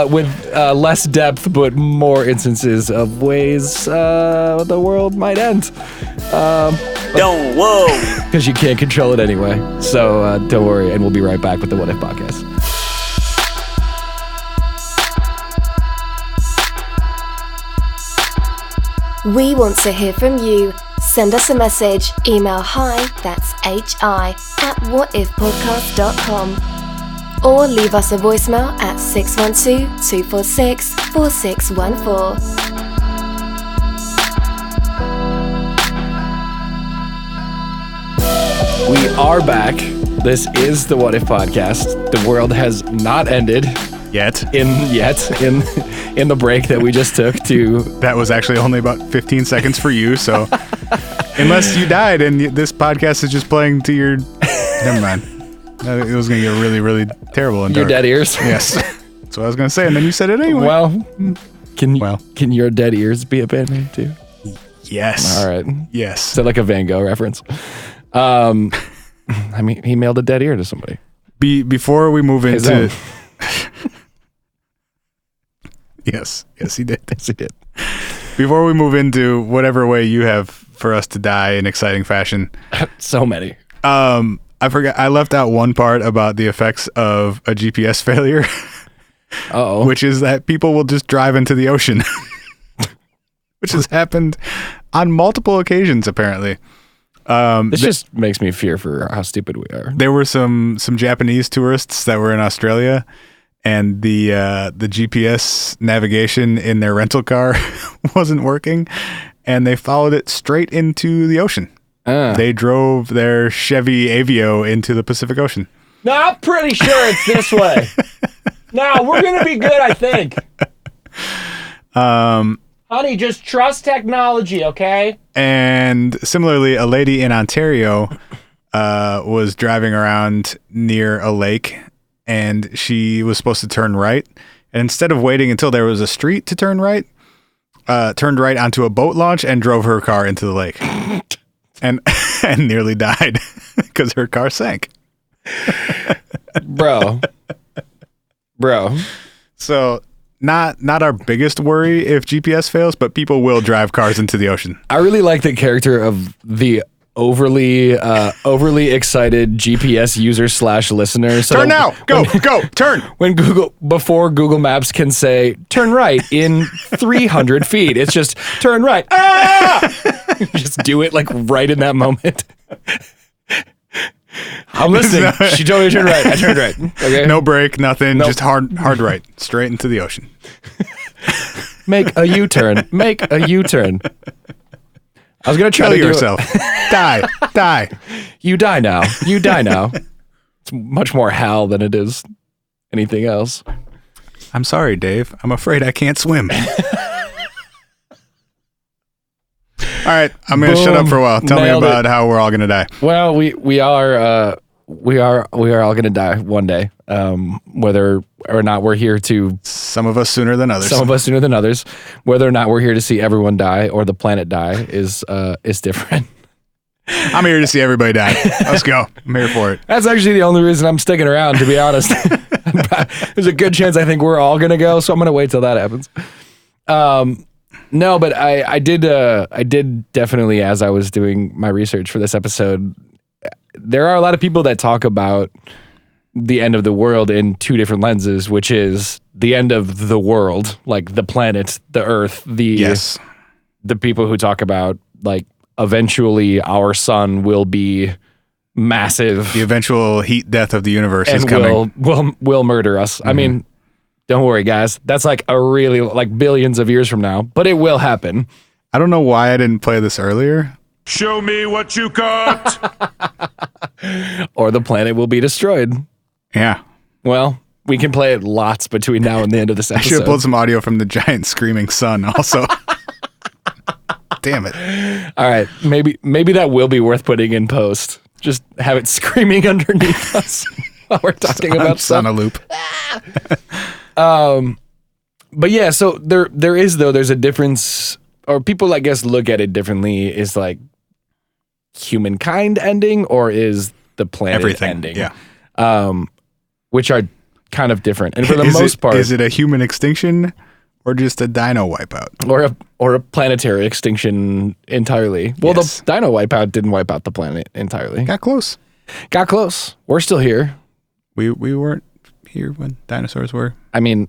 with less depth, but more instances of ways the world might end. Don't worry. Because you can't control it anyway. So don't worry, and we'll be right back with the What If Podcast. We want to hear from you. Send us a message. Email hi, that's hi, at whatifpodcast.com. Or leave us a voicemail at 612-246-4614. We are back. This is the What If Podcast. The world has not ended Yet. in the break that we just took to. That was actually only about 15 seconds for you, so unless you died and this podcast is just playing to your... Never mind. It was going to get really, really terrible and Your dark. dead ears. Yes. That's what I was going to say, and then you said it anyway. Well, can your dead ears be a band name too? Yes. All right. Yes. Is that like a Van Gogh reference? I mean, he mailed a dead ear to somebody. Before we move His into... own. Yes, he did. Yes, he did. Before we move into whatever way you have for us to die in exciting fashion, So many. I forgot. I left out one part about the effects of a GPS failure, Uh-oh. which is that people will just drive into the ocean, which has happened on multiple occasions, apparently. This just makes me fear for how stupid we are. There were some Japanese tourists that were in Australia, and the GPS navigation in their rental car wasn't working, and they followed it straight into the ocean. They drove their Chevy Aveo into the Pacific Ocean. No, I'm pretty sure it's this way. No, we're going to be good, I think. Honey, just trust technology, okay? And similarly, a lady in Ontario was driving around near a lake, and she was supposed to turn right. And instead of waiting until there was a street to turn right, turned right onto a boat launch and drove her car into the lake. and nearly died because her car sank. Bro. So not our biggest worry if GPS fails, but people will drive cars into the ocean. I really like the character of the overly excited GPS user / listener. So Turn now. Go. Turn. Before Google Maps can say turn right in 300 feet, it's just turn right. Ah! Just do it like right in that moment. I'm listening. She told me to turn right. I turned right. Okay. No brake, nothing. Nope. Just hard right, straight into the ocean. Make a U-turn. Make a U-turn. I was gonna try Kill to yourself. Die. You die now. It's much more hell than it is anything else. I'm sorry, Dave. I'm afraid I can't swim. All right, I'm gonna shut up for a while. Tell me about how we're all gonna die. Well, we are all gonna die one day. Whether or not we're here to, Some of us sooner than others. some of us sooner than others. Whether or not we're here to see everyone die or the planet die is different. I'm here to see everybody die. Let's go. I'm here for it. That's actually the only reason I'm sticking around, to be honest. There's a good chance I think we're all gonna go, so I'm gonna wait till that happens. No, but I did definitely, as I was doing my research for this episode, there are a lot of people that talk about the end of the world in two different lenses, which is the end of the world, like the planet, the Earth, the people who talk about like eventually our sun will be massive. The eventual heat death of the universe is and coming. will murder us. I mean, don't worry, guys. That's like a really like billions of years from now, but it will happen. I don't know why I didn't play this earlier. Show me what you got. Or the planet will be destroyed. Yeah. Well, we can play it lots between now and the end of this I should have episode. pulled some audio from the giant screaming sun also. Damn it. All right, maybe that will be worth putting in post. Just have it screaming underneath us while we're talking about sun stuff. a loop. But yeah, so there's a difference, or people I guess look at it differently. Is like humankind ending, or is the planet Everything ending? Yeah. Which are kind of different. And for the most part, is it a human extinction or just a dino wipeout? or a planetary extinction entirely. Well, Yes. the Dino Wipeout didn't wipe out the planet entirely. Got close. Got close. We're still here. We weren't here when dinosaurs were. I mean,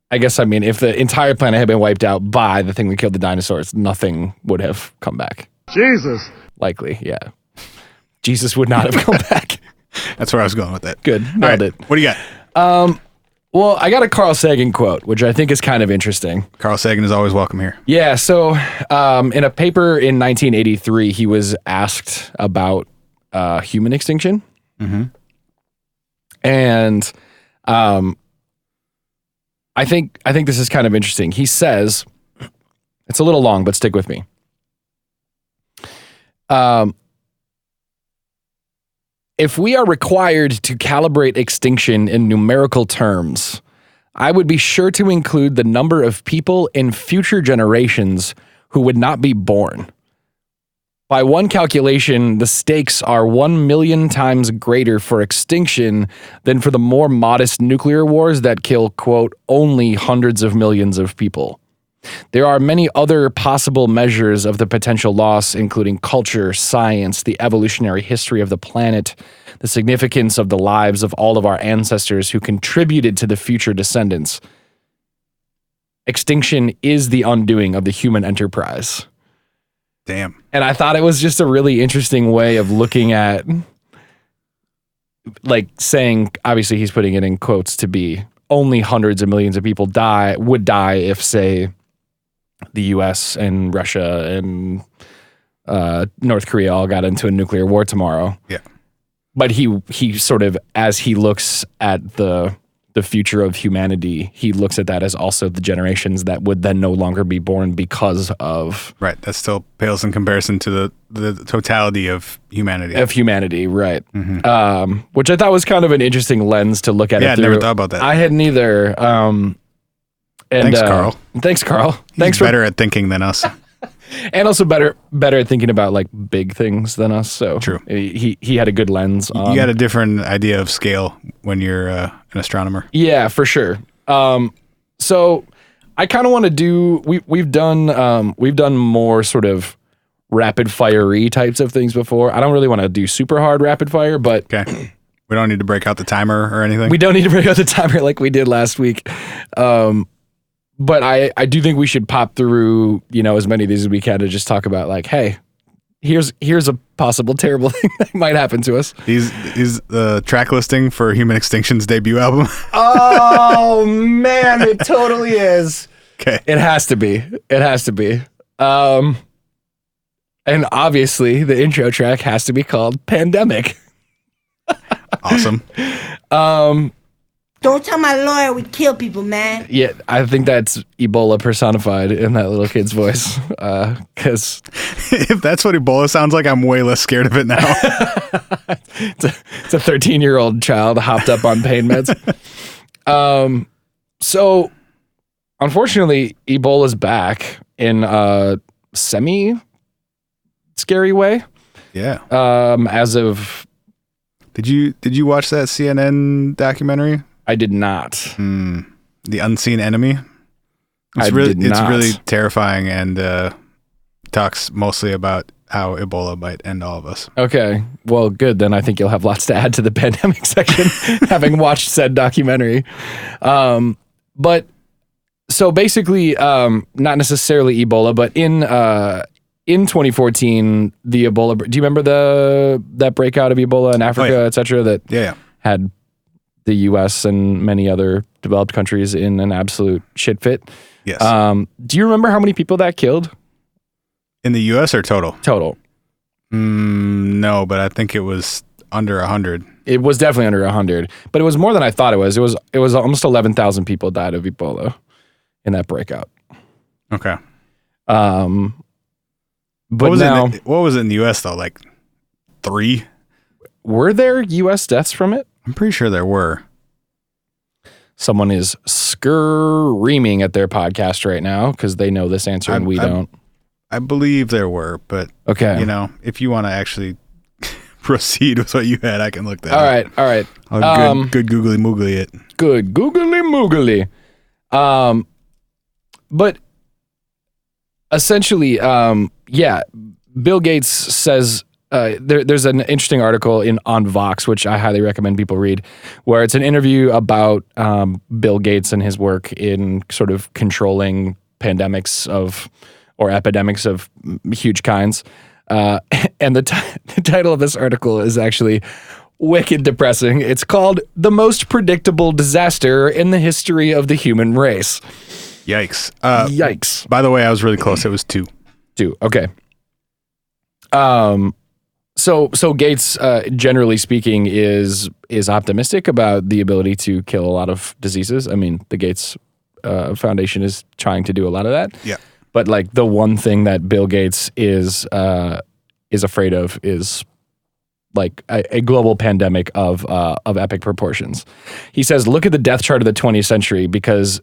if the entire planet had been wiped out by the thing that killed the dinosaurs, nothing would have come back. Jesus. Likely, yeah. Jesus would not have come back. That's where I was going with that. Good. All Nailed right, it. what do you got? Well, I got a Carl Sagan quote, which I think is kind of interesting. Carl Sagan is always welcome here. Yeah, so in a paper in 1983, he was asked about human extinction. Mm-hmm. And I think this is kind of interesting. He says, it's a little long, but stick with me. If we are required to calibrate extinction in numerical terms, I would be sure to include the number of people in future generations who would not be born. By one calculation, the stakes are 1 million times greater for extinction than for the more modest nuclear wars that kill, quote, only hundreds of millions of people. There are many other possible measures of the potential loss, including culture, science, the evolutionary history of the planet, the significance of the lives of all of our ancestors who contributed to the future descendants. Extinction is the undoing of the human enterprise. Damn. And I thought it was just a really interesting way of looking at, like, saying, obviously he's putting it in quotes to be only hundreds of millions of people would die if, say, the US and Russia and North Korea all got into a nuclear war tomorrow. Yeah. But he sort of, as he looks at the future of humanity, he looks at that as also the generations that would then no longer be born because of... Right. That still pales in comparison to the totality of humanity. Right. Mm-hmm. Which I thought was kind of an interesting lens to look at it Yeah, I through. never thought about that. I hadn't either. Thanks, Carl. Thanks, Carl. He's better at thinking than us. And also better at thinking about like big things than us. So True. He had a good lens. You got a different idea of scale when you're an astronomer. Yeah, for sure. So I kind of want to do. We've done more sort of rapid fire-y types of things before. I don't really want to do super hard rapid fire, but Okay. We don't need to break out the timer or anything. we don't need to break out the timer like we did last week. But I do think we should pop through, as many of these as we can to just talk about like, hey, here's a possible terrible thing that might happen to us. Is the track listing for Human Extinction's debut album? Oh man, it totally is. Okay. It has to be. And obviously the intro track has to be called Pandemic. Awesome. Don't tell my lawyer we kill people, man. Yeah, I think that's Ebola personified in that little kid's voice. Because If that's what Ebola sounds like, I'm way less scared of it now. it's a 13-year-old child hopped up on pain meds. So unfortunately, Ebola's back in a semi-scary way. Yeah. As of... Did you watch that CNN documentary? I did not. The Unseen Enemy? I did not. It's really terrifying and talks mostly about how Ebola might end all of us. Okay. Well, good. Then I think you'll have lots to add to the pandemic section, having watched said documentary. But so basically, not necessarily Ebola, but in 2014, the Ebola. Do you remember that breakout of Ebola in Africa, et cetera, that had the U.S. and many other developed countries in an absolute shit fit? Yes. Do you remember how many people that killed? In the U.S. or total? Total. No, but I think it was under 100. It was definitely under 100, but it was more than I thought it was. It was almost 11,000 people died of Ebola in that breakout. Okay. But what was now, what was it in the U.S. though? Like 3? Were there U.S. deaths from it? I'm pretty sure there were. Someone is screaming at their podcast right now because they know this answer and we don't. I believe there were, but okay. You know, if you want to actually proceed with what you had, I can look that up. All right. I'll good googly moogly it. Good googly moogly. But essentially, Bill Gates says there's an interesting article on Vox, which I highly recommend people read, where it's an interview about Bill Gates and his work in sort of controlling pandemics or epidemics of huge kinds. And the title of this article is actually wicked depressing. It's called "The Most Predictable Disaster in the History of the Human Race." Yikes. Yikes. By the way, I was really close. It was 2. 2. Okay. So Gates, generally speaking, is optimistic about the ability to kill a lot of diseases. I mean, the Gates Foundation is trying to do a lot of that. Yeah. But like the one thing that Bill Gates is afraid of is like a global pandemic of epic proportions. He says, look at the death chart of the 20th century because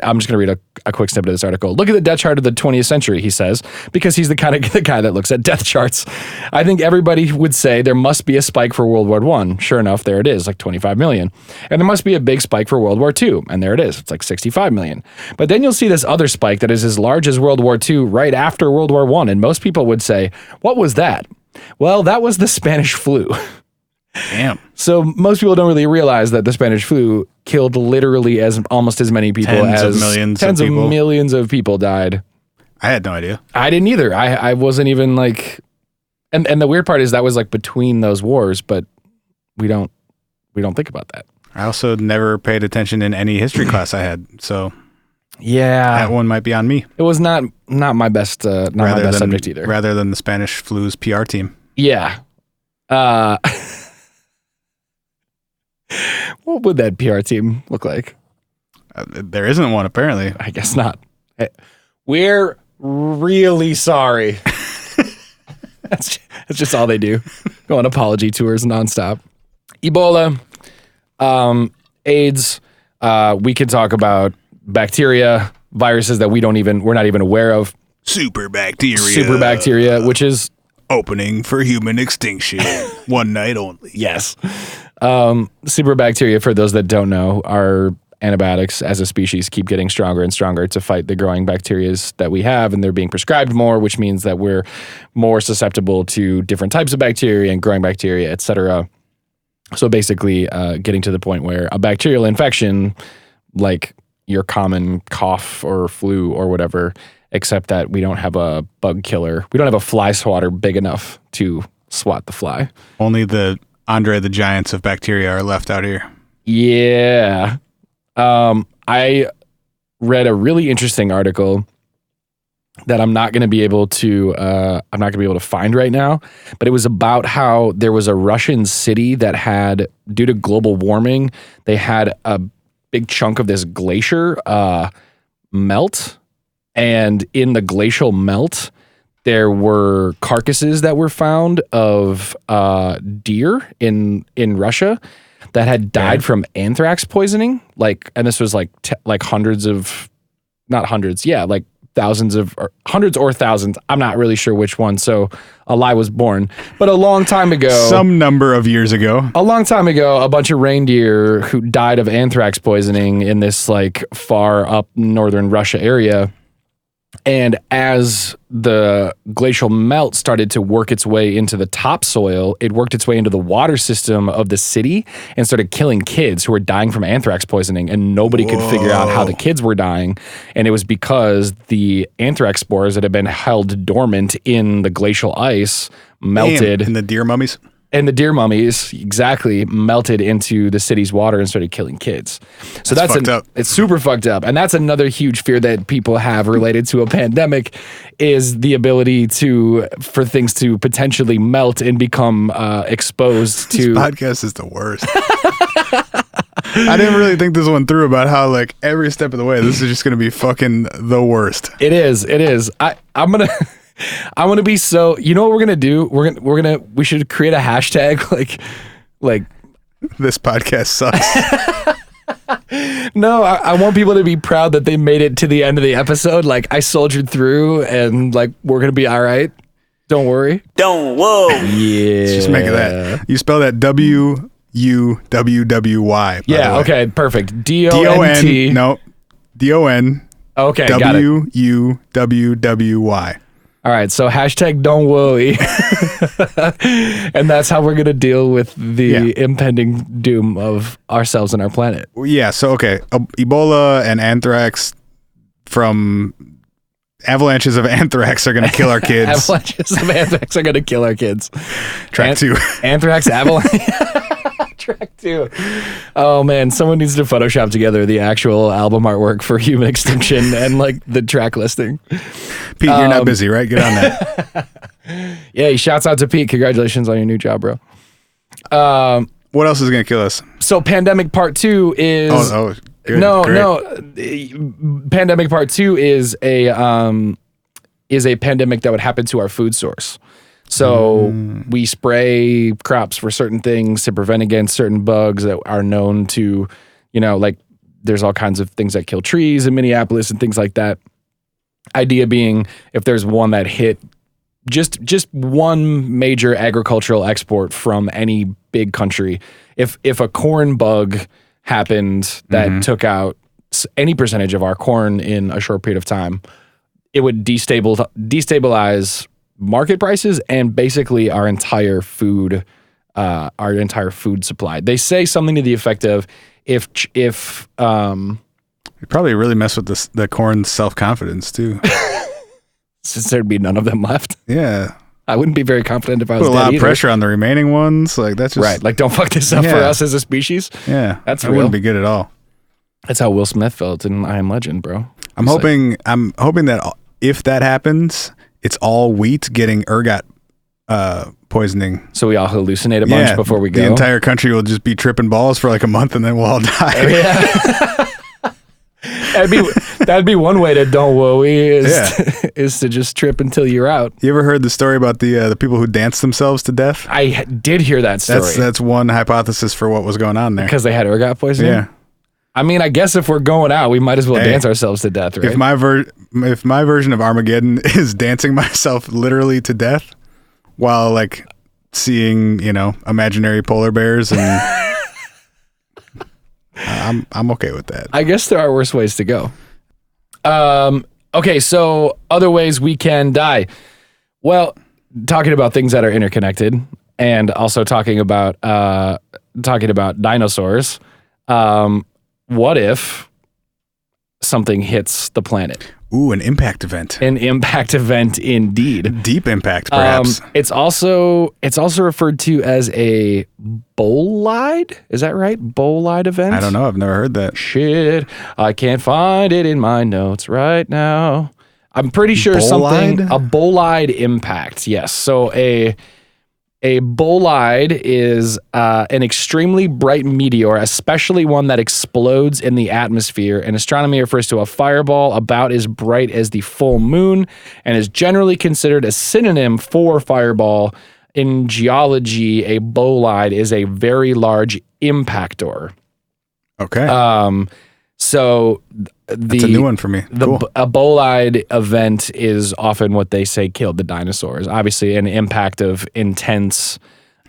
I'm just going to read a quick snippet of this article. Look at the death chart of the 20th century, he says, because he's the kind of the guy that looks at death charts. I think everybody would say there must be a spike for World War I. Sure enough, there it is, like 25 million. And there must be a big spike for World War II. And there it is. It's like 65 million. But then you'll see this other spike that is as large as World War II right after World War I. And most people would say, what was that? Well, that was the Spanish flu. Damn. So most people don't really realize that the Spanish flu killed literally almost as many people Tens as of millions of people died. I had no idea. I didn't either. I wasn't even like, and the weird part is that was like between those wars, but we don't think about that. I also never paid attention in any history class I had, so yeah, that one might be on me. It was not my best subject either. Rather than the Spanish flu's PR team. Yeah. What would that PR team look like? There isn't one, apparently. I guess not. We're really sorry. That's just all they do. Go on apology tours nonstop. Ebola, AIDS. We could talk about bacteria, viruses that we're not even aware of. Super bacteria, which is opening for human extinction. One night only. Yes. Super bacteria, for those that don't know, are antibiotics as a species keep getting stronger and stronger to fight the growing bacteria that we have, and they're being prescribed more, which means that we're more susceptible to different types of bacteria and growing bacteria, etc. So basically, getting to the point where a bacterial infection, like your common cough or flu or whatever, except that we don't have a bug killer. We don't have a fly swatter big enough to swat the fly. Only the Andre the Giants of bacteria are left out here. Yeah. I read a really interesting article that I'm not going to be able to find right now, but it was about how there was a Russian city that had, due to global warming, they had a big chunk of this glacier melt, and in the glacial melt, there were carcasses that were found of deer in Russia that had died from anthrax poisoning. And this was like hundreds of, not hundreds, like thousands of, or hundreds or thousands. I'm not really sure which one. So a lie was born. But a long time ago, some number of years ago, a bunch of reindeer who died of anthrax poisoning in this like far up northern Russia area. And as the glacial melt started to work its way into the topsoil, it worked its way into the water system of the city and started killing kids who were dying from anthrax poisoning. And nobody could figure out how the kids were dying. And it was because the anthrax spores that had been held dormant in the glacial ice melted. In the deer mummies? And the deer mummies exactly melted into the city's water and started killing kids. So that's fucked up. It's super fucked up. And that's another huge fear that people have related to a pandemic is the ability for things to potentially melt and become exposed to. This podcast is the worst. I didn't really think this one through about how like every step of the way, this is just going to be fucking the worst. It is. I'm going to be so, you know what we're going to do? We should create a hashtag like this podcast sucks. No, I want people to be proud that they made it to the end of the episode. Like I soldiered through and like, we're going to be all right. Don't worry. Don't whoa. Yeah. Let's just make it that. You spell that WUWWY. Yeah. Okay. Perfect. DONT. No. DON. Okay. Got it. WUWWY. All right. So hashtag don't worry. And that's how we're going to deal with the impending doom of ourselves and our planet. Yeah. So, okay. Ebola and anthrax from avalanches of anthrax are going to kill our kids. Avalanches of anthrax are going to kill our kids. Track 2. Anthrax avalanche. Track 2. Oh man, someone needs to Photoshop together the actual album artwork for Human Extinction and like the track listing. Pete, you're not busy, right? Get on that. Yeah, shouts out to Pete. Congratulations on your new job, bro. What else is going to kill us? So Pandemic Part 2 is Good, no. Pandemic Part 2 is a pandemic that would happen to our food source. So we spray crops for certain things to prevent against certain bugs that are known to, like there's all kinds of things that kill trees in Minneapolis and things like that. Idea being if there's one that hit just one major agricultural export from any big country, if a corn bug happened that took out any percentage of our corn in a short period of time, it would destabilize market prices and basically our entire food supply. They say something to the effect of if you probably really mess with the corn's self-confidence too. Since there'd be none of them left. Yeah. I wouldn't be very confident if I was put a lot of pressure on the remaining ones. Like that's just right. Like don't fuck this up for us as a species. Yeah. That wouldn't be good at all. That's how Will Smith felt in I Am Legend, bro. I'm hoping that if that happens, it's all wheat getting ergot poisoning. So we all hallucinate a bunch before we go. The entire country will just be tripping balls for like a month and then we'll all die. Yeah. That'd be one way to don't worry is to just trip until you're out. You ever heard the story about the people who danced themselves to death? I did hear that story. That's one hypothesis for what was going on there. Because they had ergot poisoning? Yeah. I mean, I guess if we're going out, we might as well dance ourselves to death, right? If my version of Armageddon is dancing myself literally to death while like seeing, imaginary polar bears and I'm okay with that. I guess there are worse ways to go. Okay, so other ways we can die. Well, talking about things that are interconnected and also talking about dinosaurs. What if something hits the planet? Ooh, an impact event. An impact event indeed. Deep impact, perhaps. It's also referred to as a bolide. Is that right? Bolide event? I don't know. I've never heard that. Shit. I can't find it in my notes right now. I'm pretty sure a bolide impact. Yes. So a bolide is an extremely bright meteor, especially one that explodes in the atmosphere. In astronomy, refers to a fireball about as bright as the full moon and is generally considered a synonym for fireball. In geology, a bolide is a very large impactor. Okay. So that's a new one for me. Cool. A bolide event is often what they say killed the dinosaurs. Obviously, an impact of intense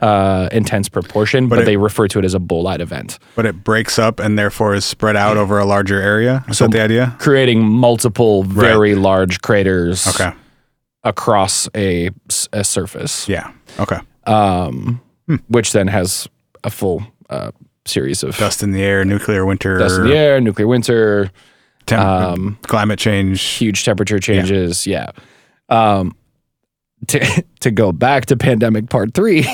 proportion, but they refer to it as a bolide event. But it breaks up and therefore is spread out over a larger area. Is that the idea? Creating multiple very large craters across a surface. Yeah. Okay. Which then has a full series of dust in the air, nuclear winter, climate change, huge temperature changes. Yeah. to go back to pandemic part 3,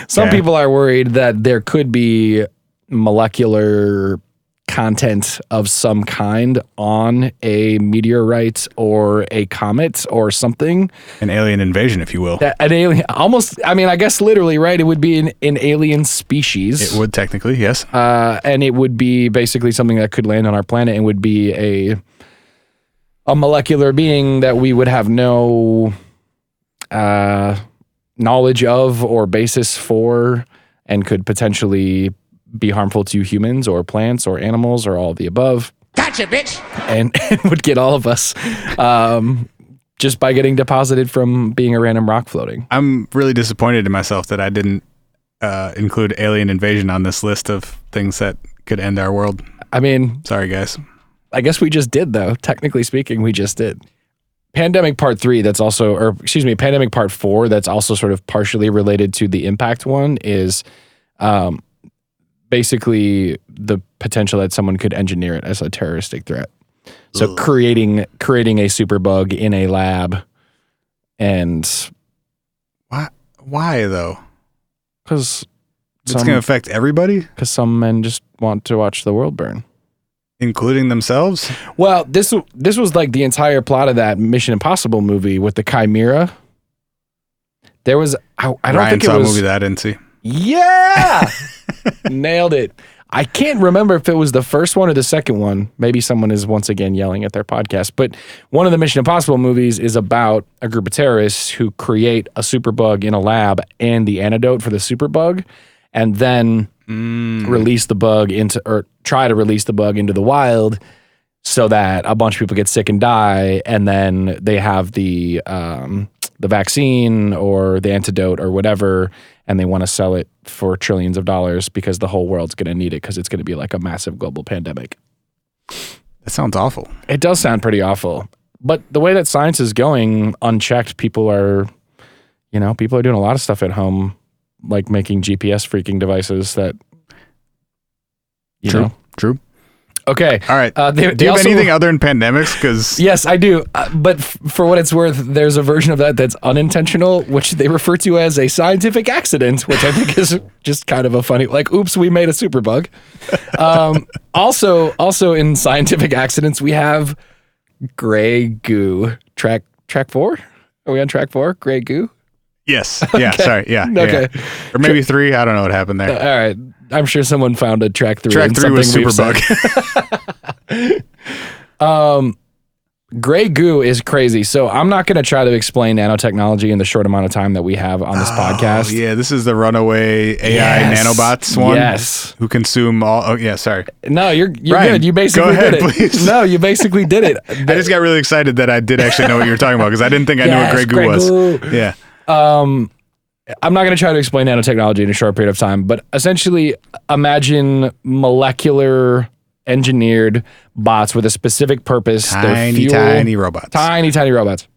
some people are worried that there could be molecular content of some kind on a meteorite or a comet or something. An alien invasion, if you will. An alien, almost, I mean, I guess literally, right? It would be an alien species. It would technically, yes. And it would be basically something that could land on our planet and would be a molecular being that we would have no knowledge of or basis for, and could potentially be harmful to humans or plants or animals or all of the above. Gotcha, bitch! And would get all of us just by getting deposited from being a random rock floating. I'm really disappointed in myself that I didn't include alien invasion on this list of things that could end our world. I mean... Sorry, guys. I guess we just did, though. Technically speaking, we just did. Pandemic Part 3, that's also... Or, excuse me, Pandemic Part 4, that's also sort of partially related to the Impact one, is... basically the potential that someone could engineer it as a terroristic threat. So creating a superbug in a lab, and why though? Because it's going to affect everybody. Because some men just want to watch the world burn, including themselves. Well, this was like the entire plot of that Mission Impossible movie with the Chimera. There was I don't Ryan think it saw was a movie that I didn't see. Yeah. Nailed it. I can't remember if it was the first one or the second one. Maybe someone is once again yelling at their podcast. But one of the Mission Impossible movies is about a group of terrorists who create a superbug in a lab and the antidote for the superbug, and then release the bug try to release the bug into the wild so that a bunch of people get sick and die, and then they have the vaccine or the antidote or whatever, and they want to sell it for trillions of dollars because the whole world's going to need it because it's going to be like a massive global pandemic. That sounds awful. It does sound pretty awful. But the way that science is going unchecked, people are doing a lot of stuff at home, like making GPS freaking devices that, True. Okay. All right. Do you have anything other than pandemics? Because yes, I do. But for what it's worth, there's a version of that that's unintentional, which they refer to as a scientific accident, which I think is just kind of a funny, like, oops, we made a superbug. Also in scientific accidents, we have gray goo. Track 4? Are we on track 4? Gray goo? yes. Yeah. Okay. Sorry. Yeah. Okay. Yeah. Or maybe 3. I don't know what happened there. All right. I'm sure someone found a track 3. Track 3 was superbug. Gray goo is crazy. So I'm not going to try to explain nanotechnology in the short amount of time that we have on this podcast. Yeah, this is the runaway AI nanobots one. Yes. Who consume all... Oh, yeah, sorry. No, you're Ryan, good. You basically go ahead, did it. please. No, you basically did it. I just got really excited that I did actually know what you were talking about because I didn't think I knew what gray goo was. Yeah. I'm not going to try to explain nanotechnology in a short period of time, but essentially imagine molecular engineered bots with a specific purpose. Tiny robots. Tiny robots.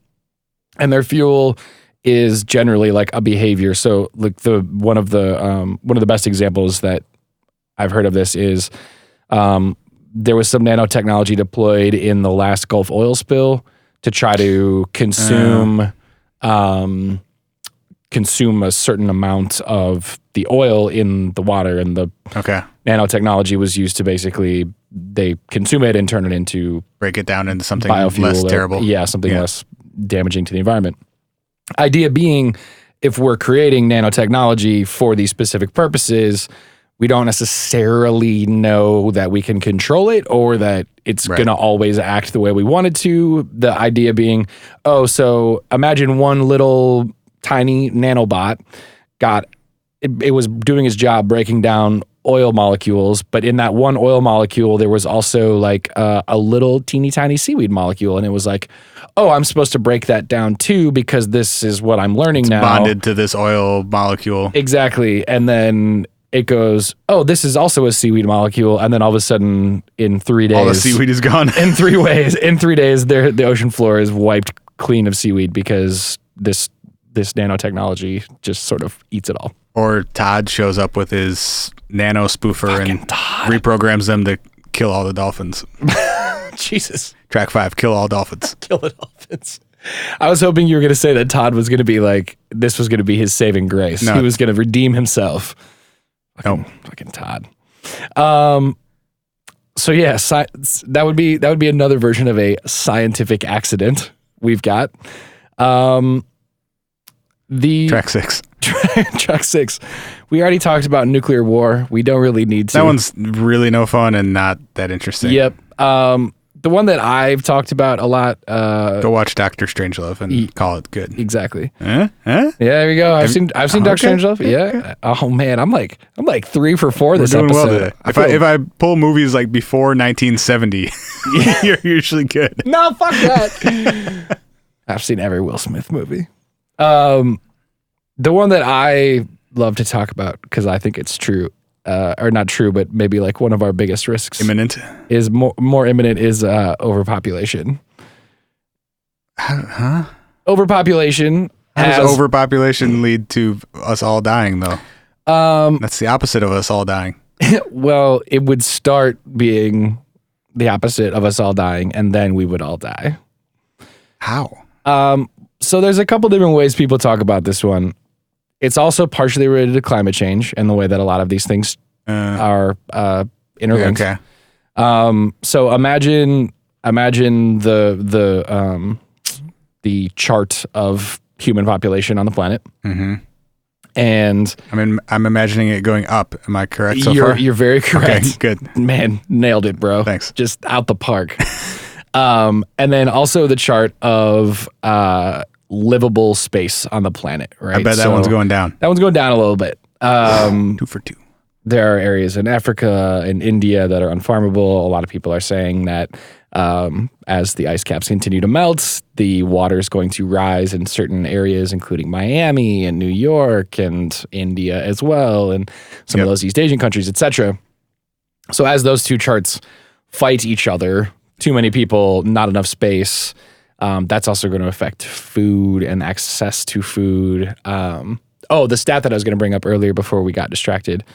And their fuel is generally like a behavior. So like one of the best examples that I've heard of this is there was some nanotechnology deployed in the last Gulf oil spill to try to consume a certain amount of the oil in the water, and the nanotechnology was used to basically they consume it and turn it into break it down into something biofuel less terrible. Something less damaging to the environment. Idea being, if we're creating nanotechnology for these specific purposes, we don't necessarily know that we can control it or that it's going to always act the way we want it to. The idea being, so imagine one little tiny nanobot it was doing its job breaking down oil molecules, but in that one oil molecule there was also like a little teeny tiny seaweed molecule, and it was like, I'm supposed to break that down too because this is what I'm learning now. Bonded to this oil molecule. Exactly. And then it goes, this is also a seaweed molecule, and then all of a sudden in 3 days all the seaweed is gone. In 3 days the ocean floor is wiped clean of seaweed because this nanotechnology just sort of eats it all. Or Todd shows up with his nano spoofer and reprograms them to kill all the dolphins. Jesus. Track 5, kill all dolphins. Kill the dolphins. I was hoping you were going to say that Todd was going to be like, this was going to be his saving grace. No. He was going to redeem himself. Fucking Todd. So yeah, that would be another version of a scientific accident we've got. The Track 6. Track 6. We already talked about nuclear war. We don't really need to. That one's really no fun and not that interesting. Yep. The one that I've talked about a lot. Go watch Doctor Strangelove and call it good. Exactly. Huh? Yeah, there we go. I've seen Doctor Strangelove. Yeah. Oh man, I'm like 3 for 4 this We're doing episode. well today. If I pull movies like before 1970, you're usually good. No, fuck that. I've seen every Will Smith movie. The one that I love to talk about because I think it's true, or not true, but maybe like one of our biggest risks. Imminent. Is more imminent is overpopulation. Huh? Overpopulation. How does overpopulation lead to us all dying, though? That's the opposite of us all dying. Well, it would start being the opposite of us all dying, and then we would all die. How? So there's a couple different ways people talk about this one. It's also partially related to climate change and the way that a lot of these things are interlinked. Okay. So imagine the chart of human population on the planet. Mm-hmm. And I'm imagining it going up. Am I correct so far? You're very correct. Okay, good. Man, nailed it, bro. Thanks. Just out the park. And then also the chart of livable space on the planet, right? I bet that one's going down. That one's going down a little bit. 2 for 2. There are areas in Africa and India that are unfarmable. A lot of people are saying that as the ice caps continue to melt, the water is going to rise in certain areas, including Miami and New York and India as well, and some of those East Asian countries, etc. So as those two charts fight each other, too many people, not enough space, that's also going to affect food and access to food. The stat that I was going to bring up earlier before we got distracted.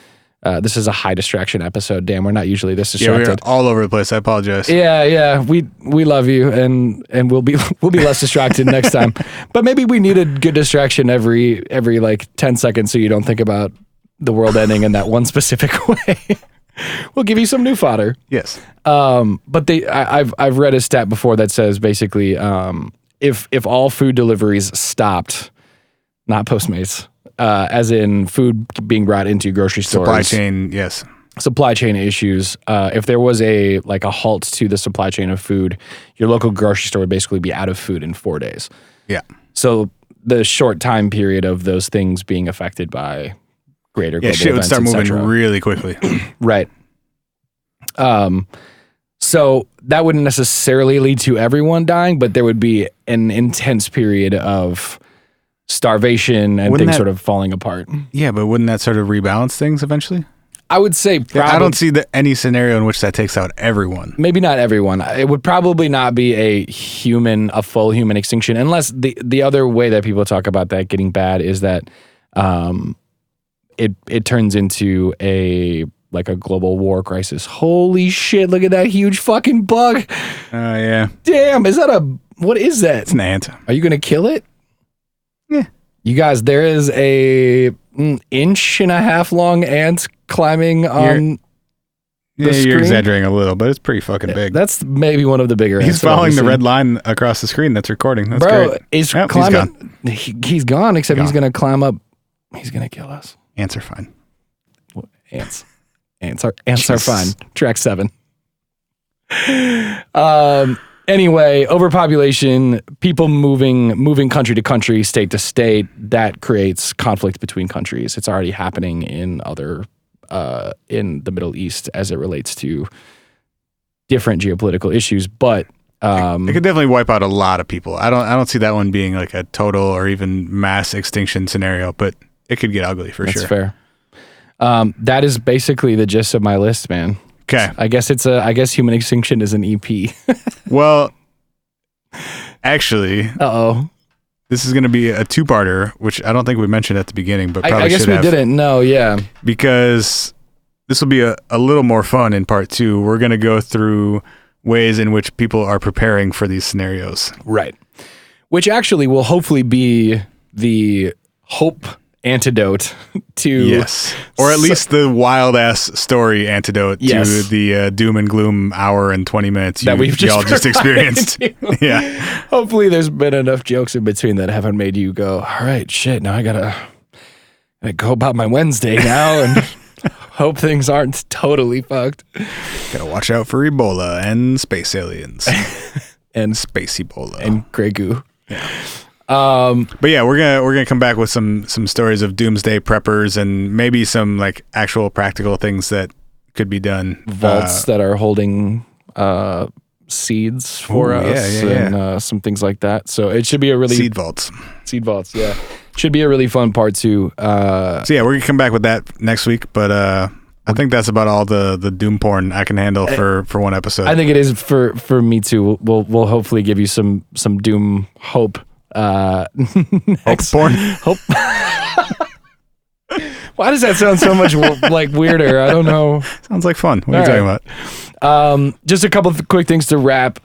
This is a high distraction episode. Damn, we're not usually this distracted. Yeah, we're all over the place. I apologize. Yeah. We love you, and we'll be less distracted next time. But maybe we need a good distraction every like 10 seconds so you don't think about the world ending in that one specific way. We'll give you some new fodder. Yes. But I've read a stat before that says basically if all food deliveries stopped, not Postmates, as in food being brought into grocery stores. Supply chain, yes. Supply chain issues. If there was a halt to the supply chain of food, your local grocery store would basically be out of food in 4 days. Yeah. So the short time period of those things being affected by greater global shit would events, start moving etc. really quickly. Right. So that wouldn't necessarily lead to everyone dying, but there would be an intense period of starvation and things sort of falling apart. Yeah, but wouldn't that sort of rebalance things eventually? I would say probably. I don't see any scenario in which that takes out everyone. Maybe not everyone. It would probably not be a full human extinction, unless the other way that people talk about that getting bad is that it turns into a global war crisis. Holy shit, look at that huge fucking bug. Oh, yeah. Damn, what is that? It's an ant. Are you going to kill it? Yeah. You guys, there is a 1.5 inch long ant climbing on the screen. You're exaggerating a little, but it's pretty fucking big. That's maybe one of the bigger ants. He's following the red line across the screen that's recording. That's Bro, great. He's climbing. He's gone, except he's going to climb up. He's going to kill us. Ants are fine. Ants are fine. Track 7. Anyway, overpopulation, people moving country to country, state to state, that creates conflict between countries. It's already happening in in the Middle East as it relates to different geopolitical issues, but it could definitely wipe out a lot of people. I don't see that one being like a total or even mass extinction scenario, but it could get ugly for sure. That's fair. That is basically the gist of my list, man. Okay. I guess human extinction is an EP. Well, actually, this is going to be a 2-parter, which I don't think we mentioned at the beginning, but probably I guess should we have. didn't. No, yeah. Because this will be a little more fun in part 2. We're going to go through ways in which people are preparing for these scenarios. Right. which actually will hopefully be the hope antidote to yes, or at least the wild ass story antidote to the doom and gloom hour and 20 minutes that y'all just experienced. Yeah, hopefully there's been enough jokes in between that haven't made you go, all right, shit, now I gotta go about my Wednesday now and hope things aren't totally fucked. Gotta watch out for Ebola and space aliens and space Ebola and Grey Goo. Yeah. But yeah, we're gonna come back with some stories of doomsday preppers and maybe some like actual practical things that could be done. Vaults that are holding seeds for us and some things like that. So it should be a really seed vaults. Yeah, should be a really fun part too. So yeah, we're gonna come back with that next week. But I think that's about all the doom porn I can handle for one episode. I think it is for me too. We'll hopefully give you some doom hope. Hope porn. Hope. Why does that sound so much like weirder? I don't know. Sounds like fun. What are you talking about? Just a couple of quick things to wrap.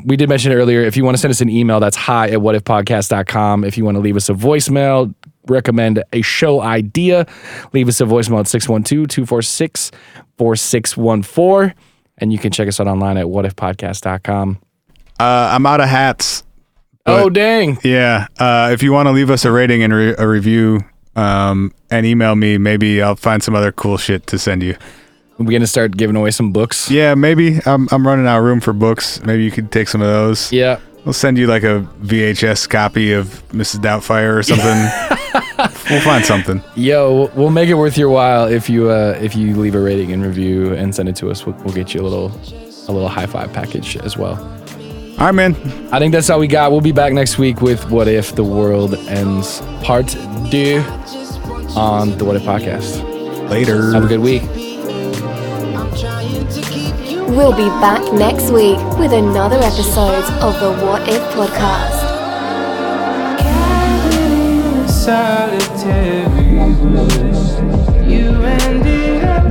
We did mention it earlier. If you want to send us an email, that's hi@whatifpodcast.com. If you want to leave us a voicemail, recommend a show idea, leave us a voicemail at 612-246-4614. And you can check us out online at whatifpodcast.com. I'm out of hats. Oh, dang. Yeah. If you want to leave us a rating and a review and email me, maybe I'll find some other cool shit to send you. We're going to start giving away some books. Yeah, maybe. I'm running out of room for books. Maybe you could take some of those. Yeah. We'll send you like a VHS copy of Mrs. Doubtfire or something. We'll find something. Yo, we'll make it worth your while if you leave a rating and review and send it to us. We'll get you a little high five package as well. All right, man. I think that's all we got. We'll be back next week with What If the World Ends Part 2 on the What If Podcast. Later. Have a good week. We'll be back next week with another episode of the What If Podcast. Solitary, you ended up